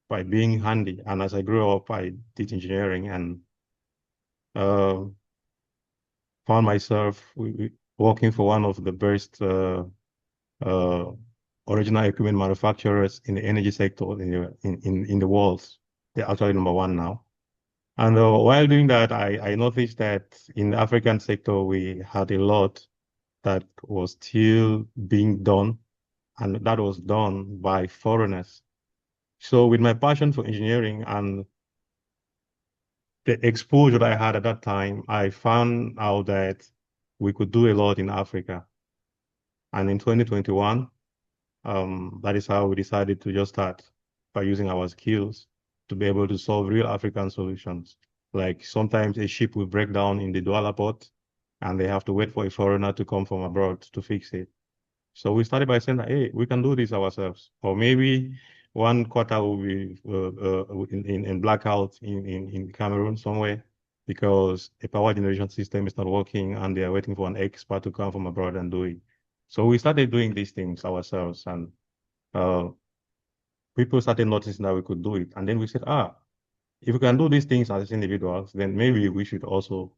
by being handy. And as I grew up, I did engineering and uh, found myself working for one of the best uh, original equipment manufacturers in the energy sector in the world. They're actually number one now. And while doing that, I noticed that in the African sector, we had a lot that was still being done, and that was done by foreigners. So with my passion for engineering and the exposure that I had at that time, I found out that we could do a lot in Africa. And in 2021, that is how we decided to just start by using our skills to be able to solve real African solutions. Like sometimes a ship will break down in the Douala port and they have to wait for a foreigner to come from abroad to fix it. So we started by saying that, hey, we can do this ourselves. Or maybe one quarter will be in blackout in Cameroon somewhere because a power generation system is not working and they are waiting for an expert to come from abroad and do it. So we started doing these things ourselves and uh, people started noticing that we could do it. And then we said, if we can do these things as individuals, then maybe we should also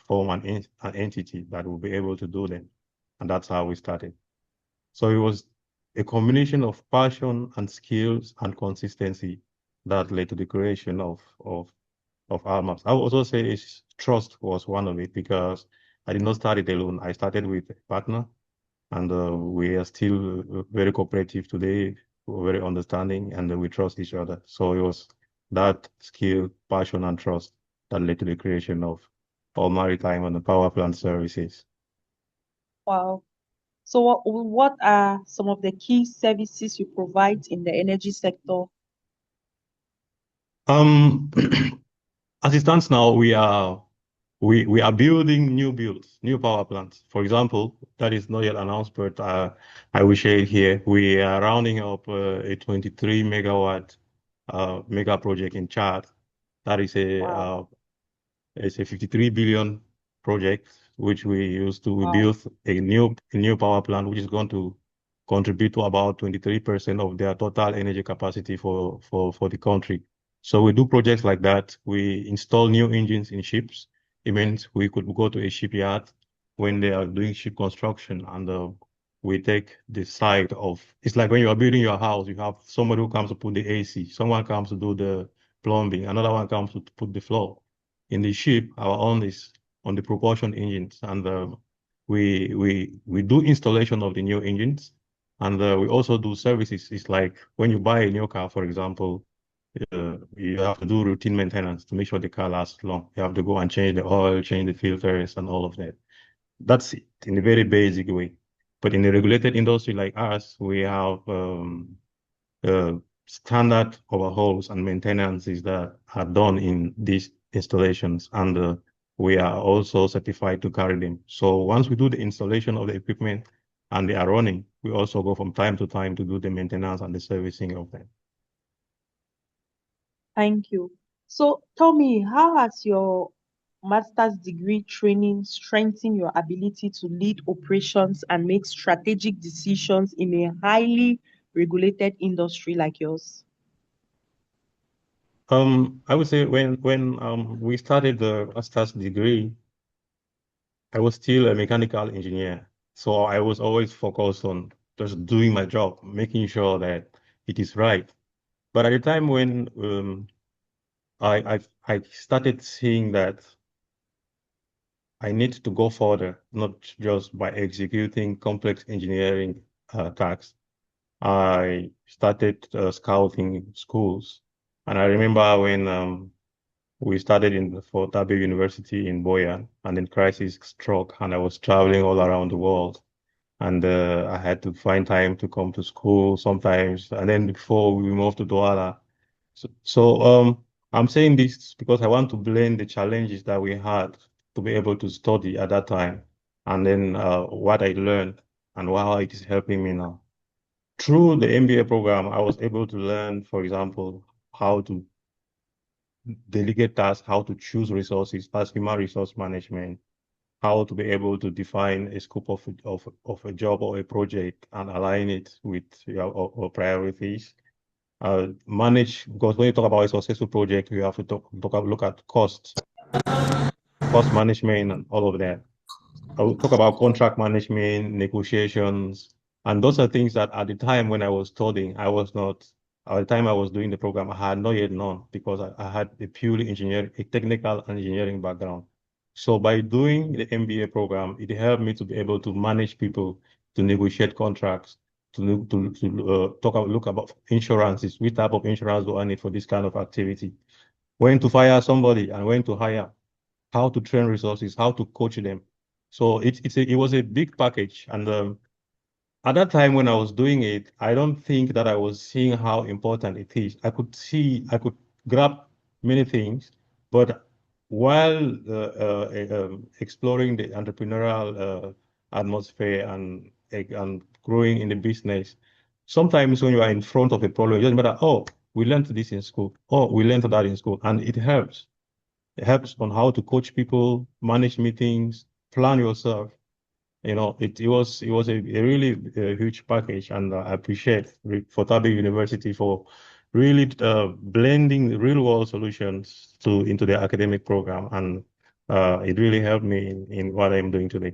form an entity that will be able to do them. And that's how we started. So it was a combination of passion and skills and consistency that led to the creation of our maps. I would also say trust was one of it because I did not start it alone. I started with a partner and we are still very cooperative today, we're very understanding, and we trust each other. So it was that skill, passion, and trust that led to the creation of all maritime and the power plant services. Wow. So what are some of the key services you provide in the energy sector? Um, as it stands now, we are building new builds, new power plants. For example, that is not yet announced, but I will share it here. We are rounding up a 23 megawatt mega project in Chad. That is Wow. it's a 53 billion project, which we Wow. built a new power plant, which is going to contribute to about 23% of their total energy capacity for the country. So we do projects like that. We install new engines in ships. It means we could go to a shipyard when they are doing ship construction and we take the side of, it's like when you are building your house, you have somebody who comes to put the AC, someone comes to do the plumbing, another one comes to put the floor. In the ship, our own is on the propulsion engines, and we do installation of the new engines, and we also do services. It's like when you buy a new car, for example, you have to do routine maintenance to make sure the car lasts long. You have to go and change the oil, change the filters, and all of that. That's it in a very basic way. But in a regulated industry like ours, we have uh, standard overhauls and maintenances that are done in these installations. And we are also certified to carry them. So once we do the installation of the equipment and they are running, we also go from time to time to do the maintenance and the servicing of them. Thank you. So tell me, how has your master's degree training strengthened your ability to lead operations and make strategic decisions in a highly regulated industry like yours? I would say when we started the master's degree, I was still a mechanical engineer. So I was always focused on just doing my job, making sure that it is right. But at the time when I started seeing that I need to go further, not just by executing complex engineering tasks. I started scouting schools. And I remember when we started in for Tabe University in Boyan, and then crisis struck, and I was traveling all around the world. And I had to find time to come to school sometimes. And then before we moved to Douala. So I'm saying this because I want to blend the challenges that we had to be able to study at that time, and then what I learned and how it is helping me now. Through the MBA program, I was able to learn, for example, how to delegate tasks, how to choose resources, as human resource management, how to be able to define a scope of a job or a project and align it with your or priorities. Manage, because when you talk about a successful project, you have to look at cost management and all of that. I will talk about contract management, negotiations, and those are things that at the time when I was studying, I was not, at the time I was doing the program, I had not yet known because I had a purely engineering, a technical engineering background. So by doing the MBA program, it helped me to be able to manage people, to negotiate contracts, look about insurances, which type of insurance do I need for this kind of activity, when to fire somebody and when to hire, how to train resources, how to coach them. So it was a big package. And at that time when I was doing it, I don't think that I was seeing how important it is. I could grab many things, but while exploring the entrepreneurial atmosphere and growing in the business, sometimes when you are in front of a problem, it doesn't matter, oh, we learned this in school, oh, we learned that in school, and it helps. It helps on how to coach people, manage meetings, plan yourself. It was a really huge package, and I appreciate for Tabe University for really blending the real world solutions into the academic program, and it really helped me in what I'm doing today.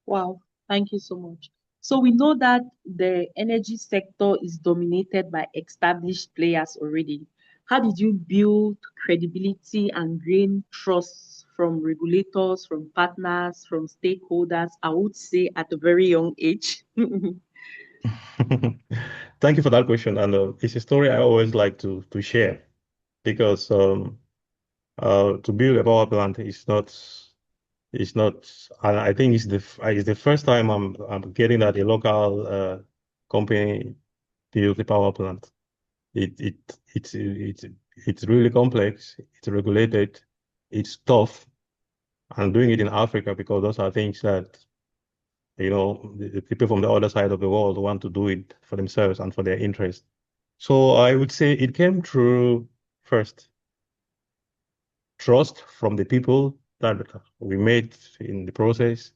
Wow, thank you so much. So we know that the energy sector is dominated by established players already. How did you build credibility and gain trust from regulators, from partners, from stakeholders? I would say at a very young age. Thank you for that question, and it's a story I always like to share because to build a power plant is not. It's not, and I think it's the first time I'm getting that a local company built a power plant. It it it's really complex. It's regulated. It's tough. I'm doing it in Africa because those are things that the people from the other side of the world want to do it for themselves and for their interest. So I would say it came through first trust from the people that we made in the process.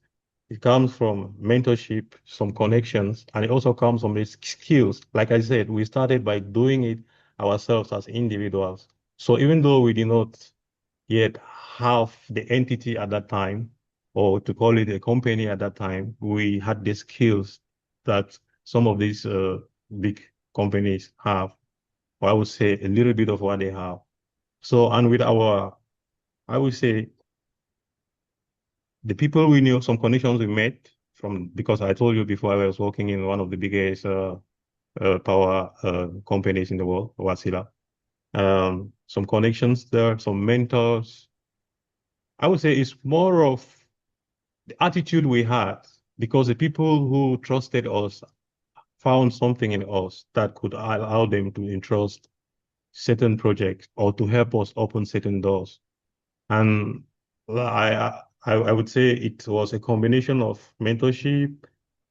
It comes from mentorship, some connections, and it also comes from the skills. Like I said, we started by doing it ourselves as individuals. So even though we did not yet have the entity at that time, or to call it a company at that time, we had the skills that some of these big companies have, or I would say a little bit of what they have. So, and with I would say the people we knew, some connections we met from, because I told you before I was working in one of the biggest power companies in the world, Wasila. Some connections there, some mentors. I would say it's more of the attitude we had because the people who trusted us found something in us that could allow them to entrust certain projects or to help us open certain doors. And I would say it was a combination of mentorship,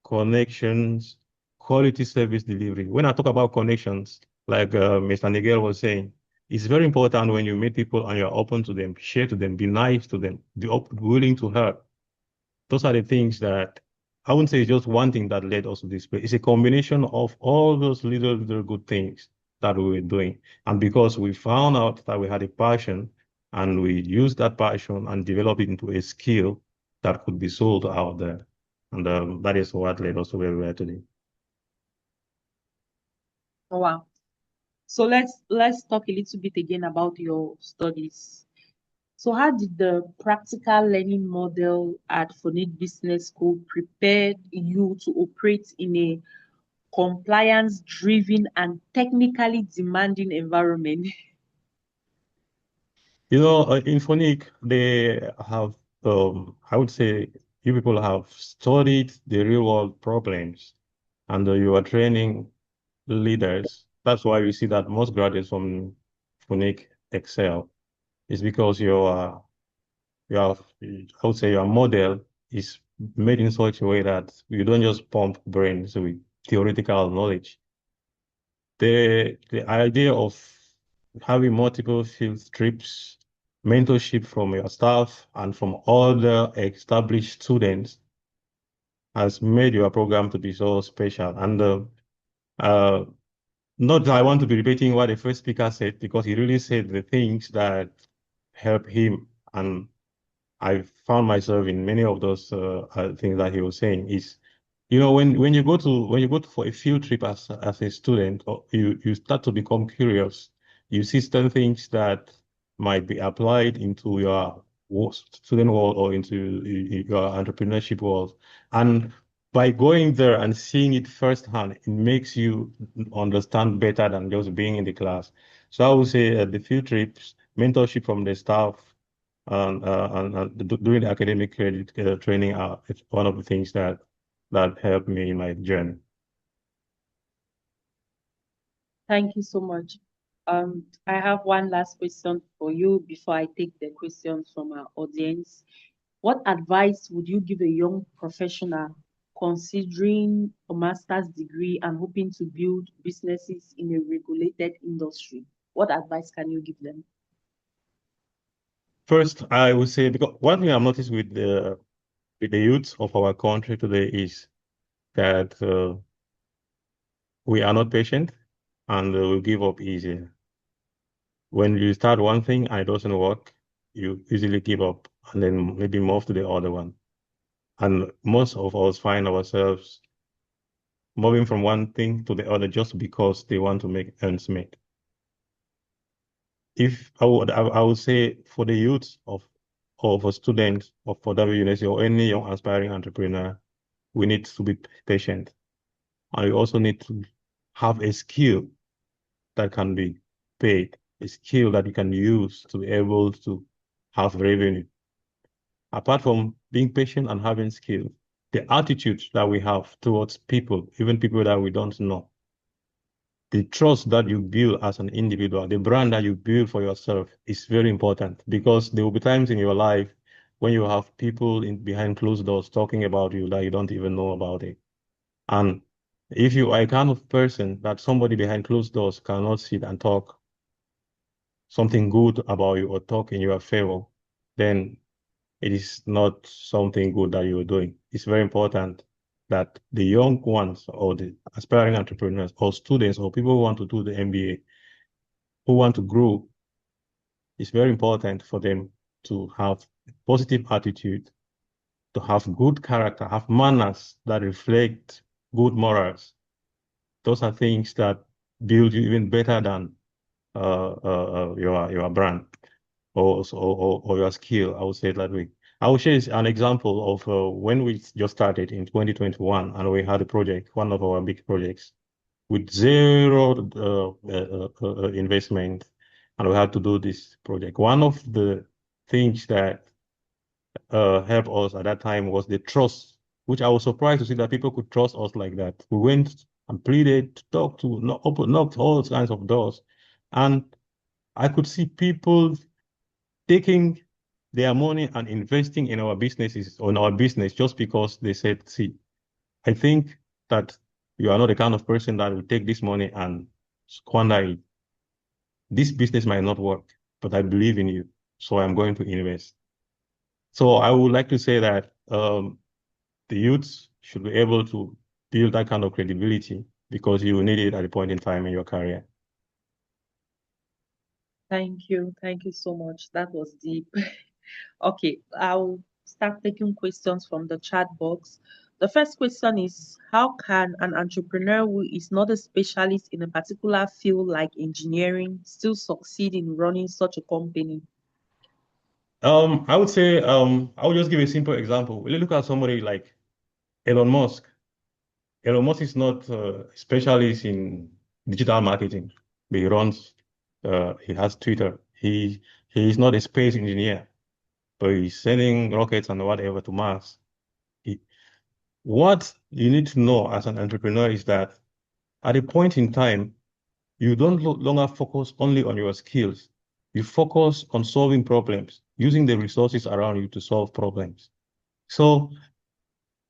connections, quality service delivery. When I talk about connections, like Mr. Nigel was saying, it's very important when you meet people and you're open to them, share to them, be nice to them, willing to help. Those are the things that I wouldn't say it's just one thing that led us to this place. It's a combination of all those little good things that we were doing. And because we found out that we had a passion and we used that passion and developed it into a skill that could be sold out there. And that is what led us to where we are today. Wow. So let's talk a little bit again about your studies. So how did the practical learning model at Phonic Business School prepare you to operate in a compliance-driven and technically demanding environment? In Phonic, they have, I would say, you people have studied the real world problems and you are training leaders. That's why you see that most graduates from Phonik excel. It's because I would say your model is made in such a way that you don't just pump brains with theoretical knowledge. The idea of having multiple field trips, mentorship from your staff and from other established students has made your program to be so special. And uh, not that I want to be repeating what the first speaker said, because he really said the things that help him. And I found myself in many of those things that he was saying. Is when you go to for a field trip as a student, or you start to become curious. You see certain things that might be applied into your student world or into your entrepreneurship world. And by going there and seeing it firsthand, it makes you understand better than just being in the class. So I would say the field trips, mentorship from the staff, and doing the academic credit training it's one of the things that helped me in my journey. Thank you so much. I have one last question for you before I take the questions from our audience. What advice would you give a young professional considering a master's degree and hoping to build businesses in a regulated industry? What advice can you give them? First, I would say, because one thing I've noticed with the youth of our country today is that we are not patient and we give up easily. When you start one thing and it doesn't work, you easily give up and then maybe move to the other one. And most of us find ourselves moving from one thing to the other just because they want to make ends meet. If I would say for the youth or for students of for W University or any young aspiring entrepreneur, we need to be patient. And we also need to have a skill that can be paid, a skill that you can use to be able to have revenue. Apart from being patient and having skill, the attitude that we have towards people, even people that we don't know, the trust that you build as an individual, the brand that you build for yourself is very important, because there will be times in your life when you have people behind closed doors talking about you that you don't even know about it. And if you are a kind of person that somebody behind closed doors cannot sit and talk something good about you or talk in your favor, then it is not something good that you're doing. It's very important that the young ones or the aspiring entrepreneurs or students or people who want to do the MBA, who want to grow, it's very important for them to have a positive attitude, to have good character, have manners that reflect good morals. Those are things that build you even better than your brand or your skill. I would say it that way. I will share an example of when we just started in 2021 and we had a project, one of our big projects, with zero investment, and we had to do this project. One of the things that helped us at that time was the trust, which I was surprised to see that people could trust us like that. We went and pleaded, talked to, knocked all kinds of doors, and I could see people taking their money and investing in our businesses, on our business, just because they said, see, I think that you are not the kind of person that will take this money and squander it. This business might not work, but I believe in you, so I'm going to invest. So I would like to say that the youths should be able to build that kind of credibility because you will need it at a point in time in your career. Thank you. Thank you so much. That was deep. Okay, I'll start taking questions from the chat box. The first question is, how can an entrepreneur who is not a specialist in a particular field like engineering still succeed in running such a company? I would say, I would just give a simple example. When you look at somebody like Elon Musk. Elon Musk is not a specialist in digital marketing, but he has Twitter. He is not a space engineer, but he's sending rockets and whatever to Mars. He, what you need to know as an entrepreneur is that at a point in time, you don't longer focus only on your skills. You focus on solving problems, using the resources around you to solve problems. So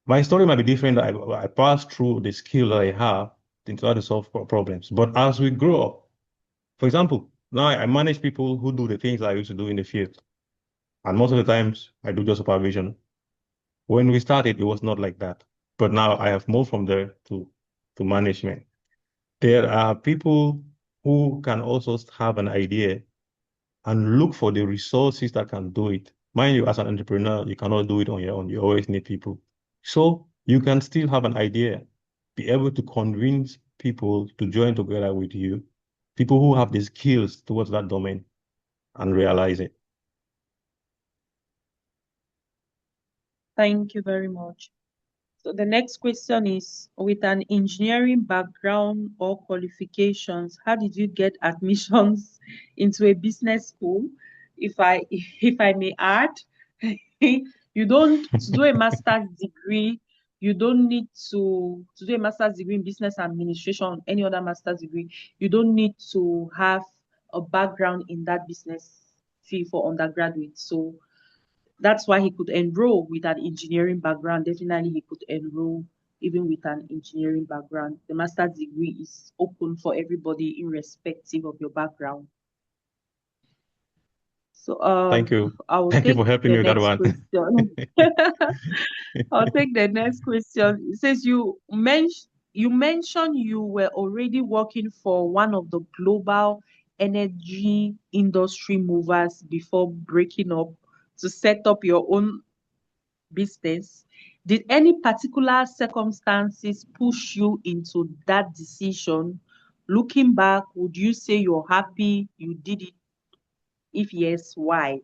my story might be different. I passed through the skill that I have in order to solve problems. But as we grow up, for example, now I manage people who do the things I used to do in the field. And most of the times I do just supervision. When we started, it was not like that. But now I have moved from there to management. There are people who can also have an idea and look for the resources that can do it. Mind you, as an entrepreneur, you cannot do it on your own. You always need people. So you can still have an idea, be able to convince people to join together with you, people who have the skills towards that domain and realize it. Thank you very much. So the next question is, with an engineering background or qualifications, how did you get admissions into a business school? If I if I may add, you don't to do a master's degree, you don't need to do a master's degree in business administration, any other master's degree, you don't need to have a background in that business field for undergraduate. So that's why he could enroll with an engineering background. Definitely, he could enroll even with an engineering background. The master's degree is open for everybody, irrespective of your background. So, Thank you. I will Thank you take for helping the me with that next one. question. I'll take the next question. It says you mentioned you were already working for one of the global energy industry movers before breaking up to set up your own business. Did any particular circumstances push you into that decision? Looking back, would you say you're happy you did it? If yes, why?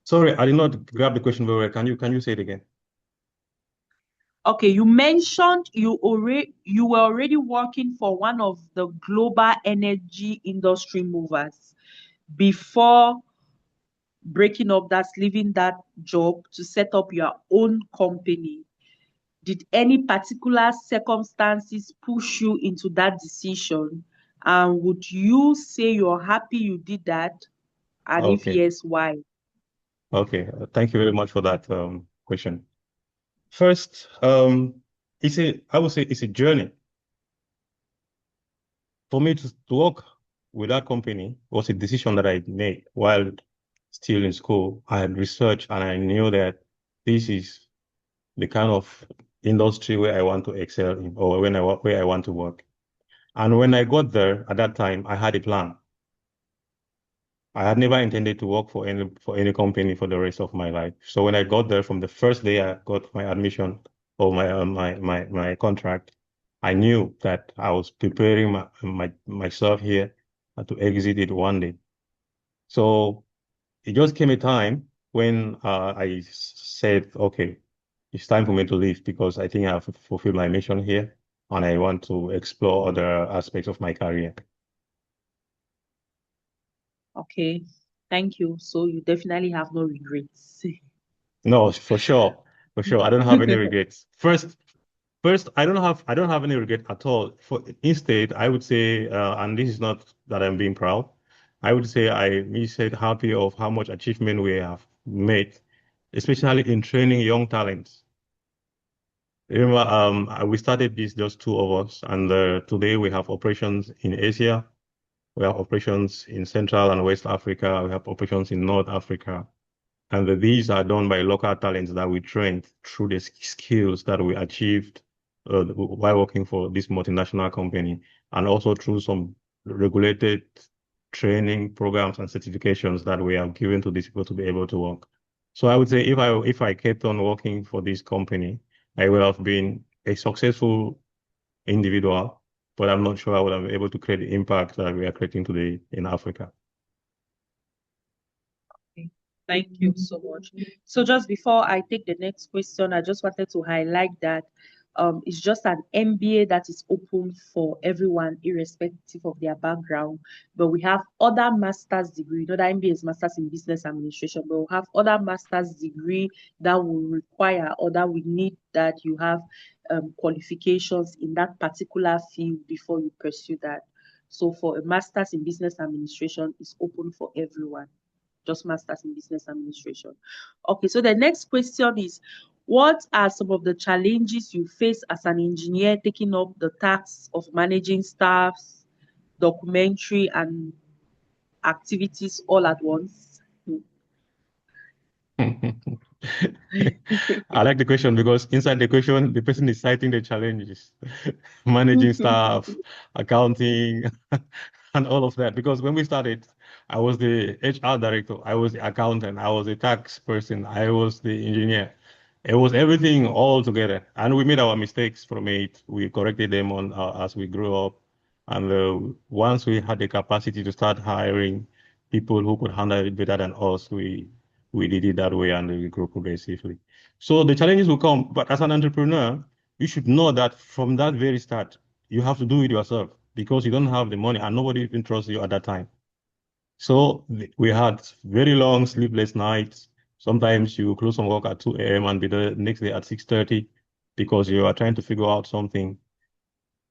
Sorry, I did not grab the question very well. Can you say it again? Okay, you mentioned you were already working for one of the global energy industry movers before breaking up, that's leaving that job to set up your own company. Did any particular circumstances push you into that decision? And would you say you're happy you did that? And if Okay. yes, why? Okay. Thank you very much for that question. First, I would say it's a journey. For me to work with that company was a decision that I made while still in school. I had researched and I knew that this is the kind of industry where I want to excel in or where I want to work. And when I got there at that time, I had a plan. I had never intended to work for any company for the rest of my life. So when I got there, from the first day I got my admission or my contract, I knew that I was preparing myself here to exit it one day. So it just came a time when said, okay, it's time for me to leave because I think I have fulfilled my mission here and I want to explore other aspects of my career. Okay, thank you. So you definitely have no regrets. No, for sure. For sure. I don't have any regrets. First, I don't have any regret at all. Instead, I would say, and this is not that I'm being proud, I would say me said happy of how much achievement we have made, especially in training young talents. Remember, we started this just two of us, and today we have operations in Asia, we have operations in Central and West Africa, we have operations in North Africa. And these are done by local talents that we trained through the skills that we achieved while working for this multinational company, and also through some regulated training programs and certifications that we have given to these people to be able to work. So I would say if I kept on working for this company, I would have been a successful individual, but I'm not sure I would have been able to create the impact that we are creating today in Africa. Okay. Thank you so much. So just before I take the next question, I just wanted to highlight that it's just an MBA that is open for everyone, irrespective of their background. But we have other master's degree. Not that MBA is Masters in Business Administration, but we have other master's degree that will require or that we need that you have qualifications in that particular field before you pursue that. So for a master's in Business Administration, it's open for everyone, just Masters in Business Administration. Okay, so the next question is, what are some of the challenges you face as an engineer taking up the tasks of managing staffs, documentary, and activities all at once? I like the question because inside the question, the person is citing the challenges, managing staff, accounting, and all of that. Because when we started, I was the HR director, I was the accountant, I was the tax person, I was the engineer. It was everything all together, and we made our mistakes from it. We corrected them on as we grew up, and once we had the capacity to start hiring people who could handle it better than us, we did it that way and we grew progressively. So the challenges will come, but as an entrepreneur, you should know that from that very start, you have to do it yourself because you don't have the money and nobody even trusts you at that time. So we had very long sleepless nights. Sometimes you close from work at 2 a.m. and be the next day at 6:30 because you are trying to figure out something.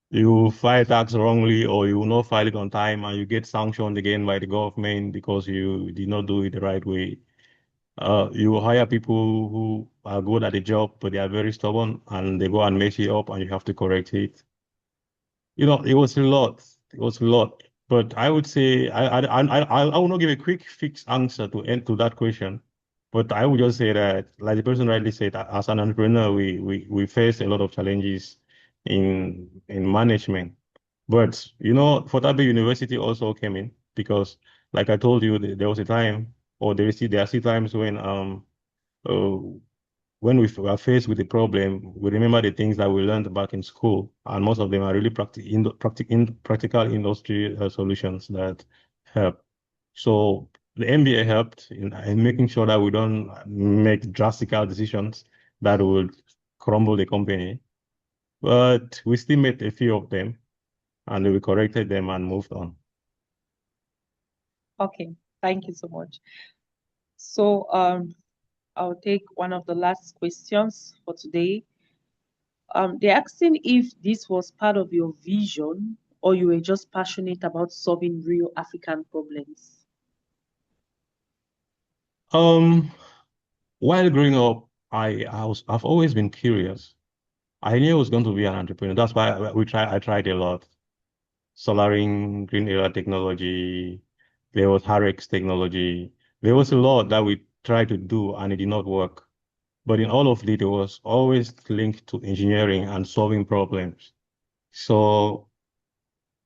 You file tax wrongly or you will not file it on time and you get sanctioned again by the government because you did not do it the right way. You hire people who are good at the job, but they are very stubborn and they go and mess it up and you have to correct it. It was a lot. It was a lot. But I would say I will not give a quick fixed answer to that question. But I would just say that, like the person rightly said, as an entrepreneur, we face a lot of challenges in management. But Fortabe University also came in because, like I told you, there was a time, or there are still times uh, when we are faced with a problem, we remember the things that we learned back in school, and most of them are really practical industry solutions that help. So the MBA helped in making sure that we don't make drastic decisions that would crumble the company, but we still made a few of them, and we corrected them and moved on. Okay, thank you so much. So I'll take one of the last questions for today. They're asking if this was part of your vision or you were just passionate about solving real African problems. Um, while growing up, I've always been curious. I knew I was going to be an entrepreneur. That's why I tried a lot. Solaring, green era technology, there was Harex technology. There was a lot that we tried to do and it did not work. But in all of it, it was always linked to engineering and solving problems. So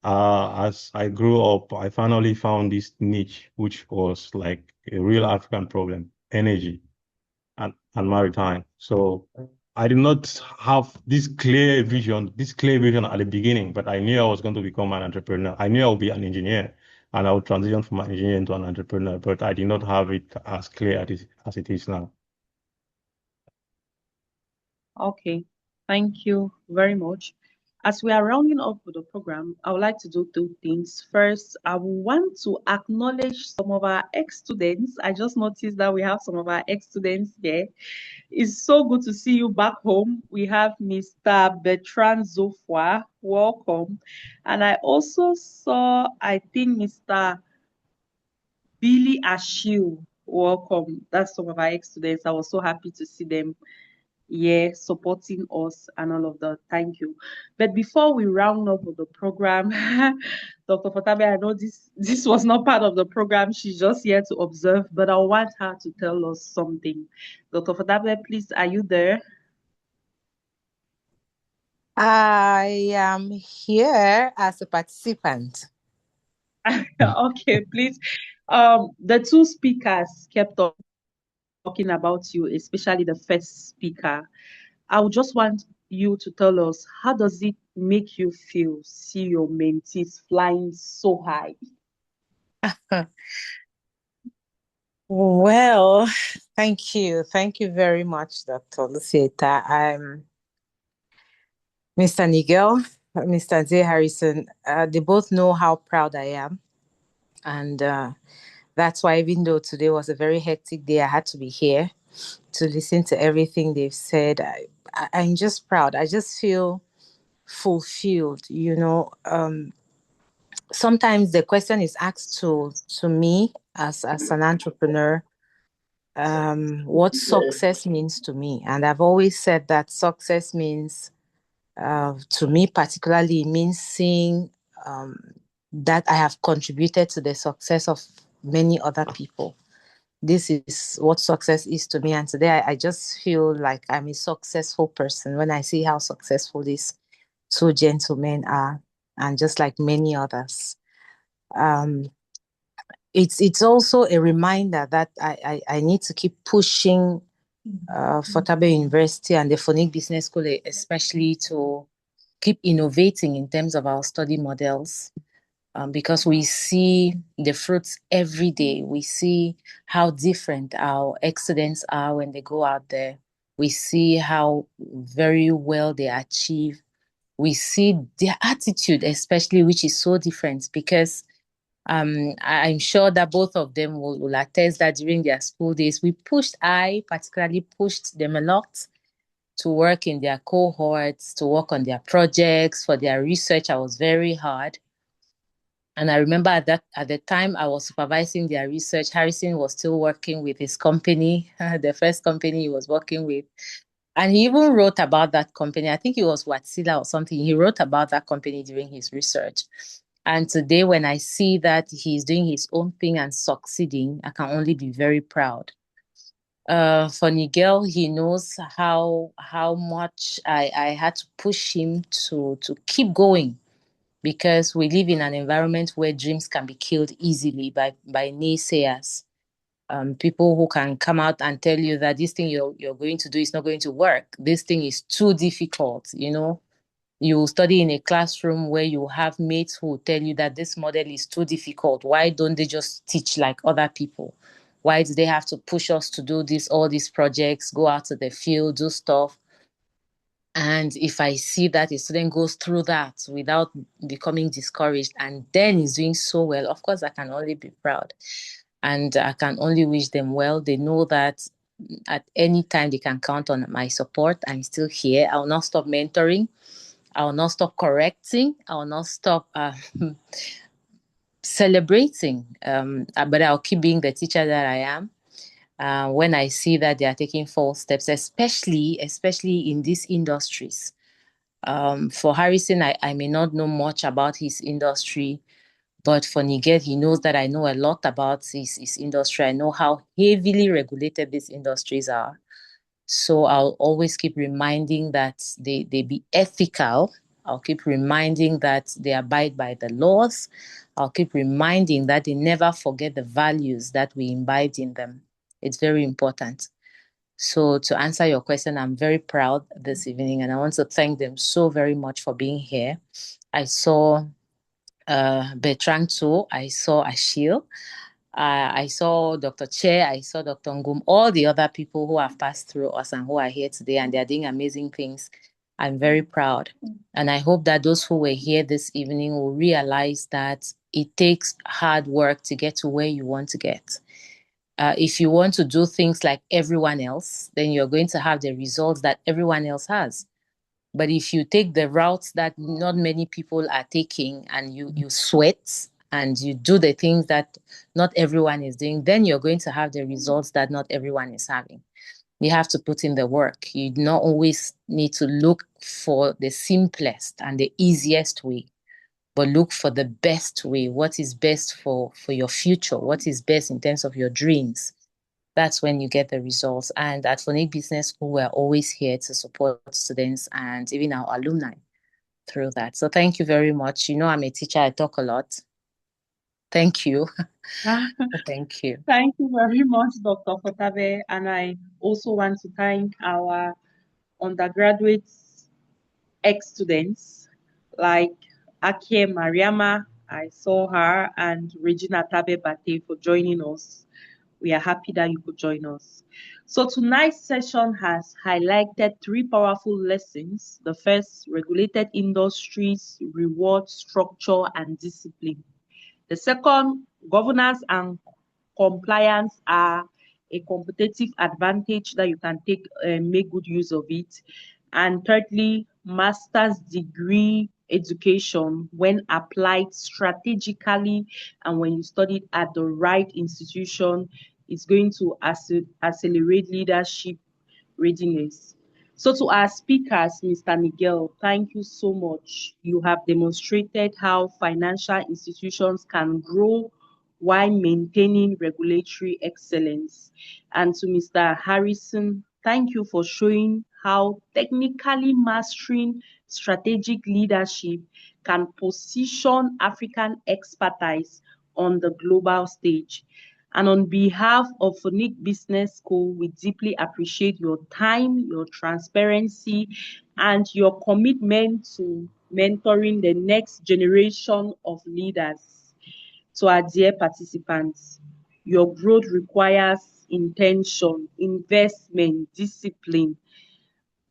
as I grew up, I finally found this niche, which was like a real African problem, energy and maritime. So I did not have this clear vision at the beginning, but I knew I was going to become an entrepreneur. I knew I would be an engineer and I would transition from an engineer into an entrepreneur, but I did not have it as clear as it is now. Okay, thank you very much. As we are rounding up with the program, I would like to do two things. First, I want to acknowledge some of our ex-students. I just noticed that we have some of our ex-students here. It's so good to see you back home. We have Mr. Bertrand Zofwa. Welcome. And I also saw, I think, Mr. Billy Ashiel, welcome. That's some of our ex-students. I was so happy to see them here supporting us and all of that. Thank you. But before we round up with the program, Dr. Fotabe, I know this was not part of the program. She's just here to observe, but I want her to tell us something. Dr. Fotabe, please, are you there? I am here as a participant. Okay, please. The two speakers kept talking about you, especially the first speaker. I would just want you to tell us, how does it make you feel see your mentees flying so high? Well, thank you. Thank you very much, Dr. Lucieta. I'm Mr. Nigel, Mr. Zay Harrison. They both know how proud I am. And that's why, even though today was a very hectic day, I had to be here to listen to everything they've said. I'm just proud. I just feel fulfilled. Sometimes the question is asked to me as an entrepreneur, what success means to me. And I've always said that success means, to me particularly, it means seeing that I have contributed to the success of many other people. This is what success is to me. And today I just feel like I'm a successful person when I see how successful these two gentlemen are, and just like many others. Um, it's also a reminder that I need to keep pushing Fortabe University and the Phonic Business School, especially to keep innovating in terms of our study models, because we see the fruits every day. We see how different our ex-students are when they go out there. We see how very well they achieve. We see their attitude, especially, which is so different, because I'm sure that both of them will attest that during their school days, I particularly pushed them a lot to work in their cohorts, to work on their projects, for their research. I was very hard. And I remember at the time I was supervising their research, Harrison was still working with his company, the first company he was working with. And he even wrote about that company. I think it was Watsila or something. He wrote about that company during his research. And today, when I see that he's doing his own thing and succeeding, I can only be very proud. For Nigel, he knows how much I had to push him to keep going, because we live in an environment where dreams can be killed easily by naysayers. People who can come out and tell you that this thing you're going to do is not going to work. This thing is too difficult. You study in a classroom where you have mates who tell you that this model is too difficult. Why don't they just teach like other people? Why do they have to push us to do all these projects, go out to the field, do stuff? And if I see that a student goes through that without becoming discouraged and then is doing so well, of course, I can only be proud. And I can only wish them well. They know that at any time they can count on my support. I'm still here. I'll not stop mentoring. I will not stop correcting. I will not stop celebrating. But I'll keep being the teacher that I am. When I see that they are taking false steps, especially in these industries. For Harrison, I may not know much about his industry, but for Niger, he knows that I know a lot about his industry. I know how heavily regulated these industries are. So I'll always keep reminding that they be ethical. I'll keep reminding that they abide by the laws. I'll keep reminding that they never forget the values that we imbibed in them. It's very important. So to answer your question, I'm very proud this evening, and I want to thank them so very much for being here. I saw Bertrand too. I saw Achille. I saw Dr. Che, I saw Dr. Ngum, all the other people who have passed through us and who are here today, and they're doing amazing things. I'm very proud. And I hope that those who were here this evening will realize that it takes hard work to get to where you want to get. If you want to do things like everyone else, then you're going to have the results that everyone else has. But if you take the routes that not many people are taking and you sweat and you do the things that not everyone is doing, then you're going to have the results that not everyone is having. You have to put in the work. You do not always need to look for the simplest and the easiest way, but look for the best way. What is best for your future? What is best in terms of your dreams? That's when you get the results. And at Phonic Business School, we're always here to support students and even our alumni through that. So thank you very much. You know, I'm a teacher. I talk a lot. Thank you. Thank you. Thank you very much, Dr. Fotabe. And I also want to thank our undergraduate ex-students like Akie Mariama, I saw her, and Regina Tabe Bate for joining us. We are happy that you could join us. So tonight's session has highlighted 3 powerful lessons. The first, regulated industries, reward structure and discipline. The second, governance and compliance are a competitive advantage that you can make good use of it. And thirdly, master's degree education, when applied strategically and when you study it at the right institution, is going to accelerate leadership readiness. So to our speakers, Mr. Miguel, thank you so much. You have demonstrated how financial institutions can grow while maintaining regulatory excellence. And to Mr. Harrison, thank you for showing how technically mastering strategic leadership can position African expertise on the global stage. And on behalf of Phonic Business School, we deeply appreciate your time, your transparency, and your commitment to mentoring the next generation of leaders. To our dear participants, your growth requires intention, investment, discipline.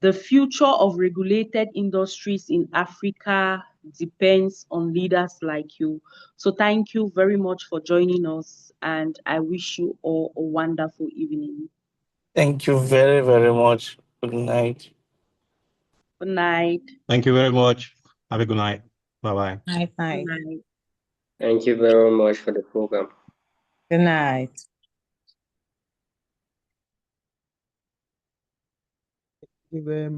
The future of regulated industries in Africa depends on leaders like you. So thank you very much for joining us, and I wish you all a wonderful evening. Thank you very, very much. Good night. Good night. Thank you very much. Have a good night. Bye-bye. Night, Good night. night. Thank you very much for the program. Good night. Thank you very much.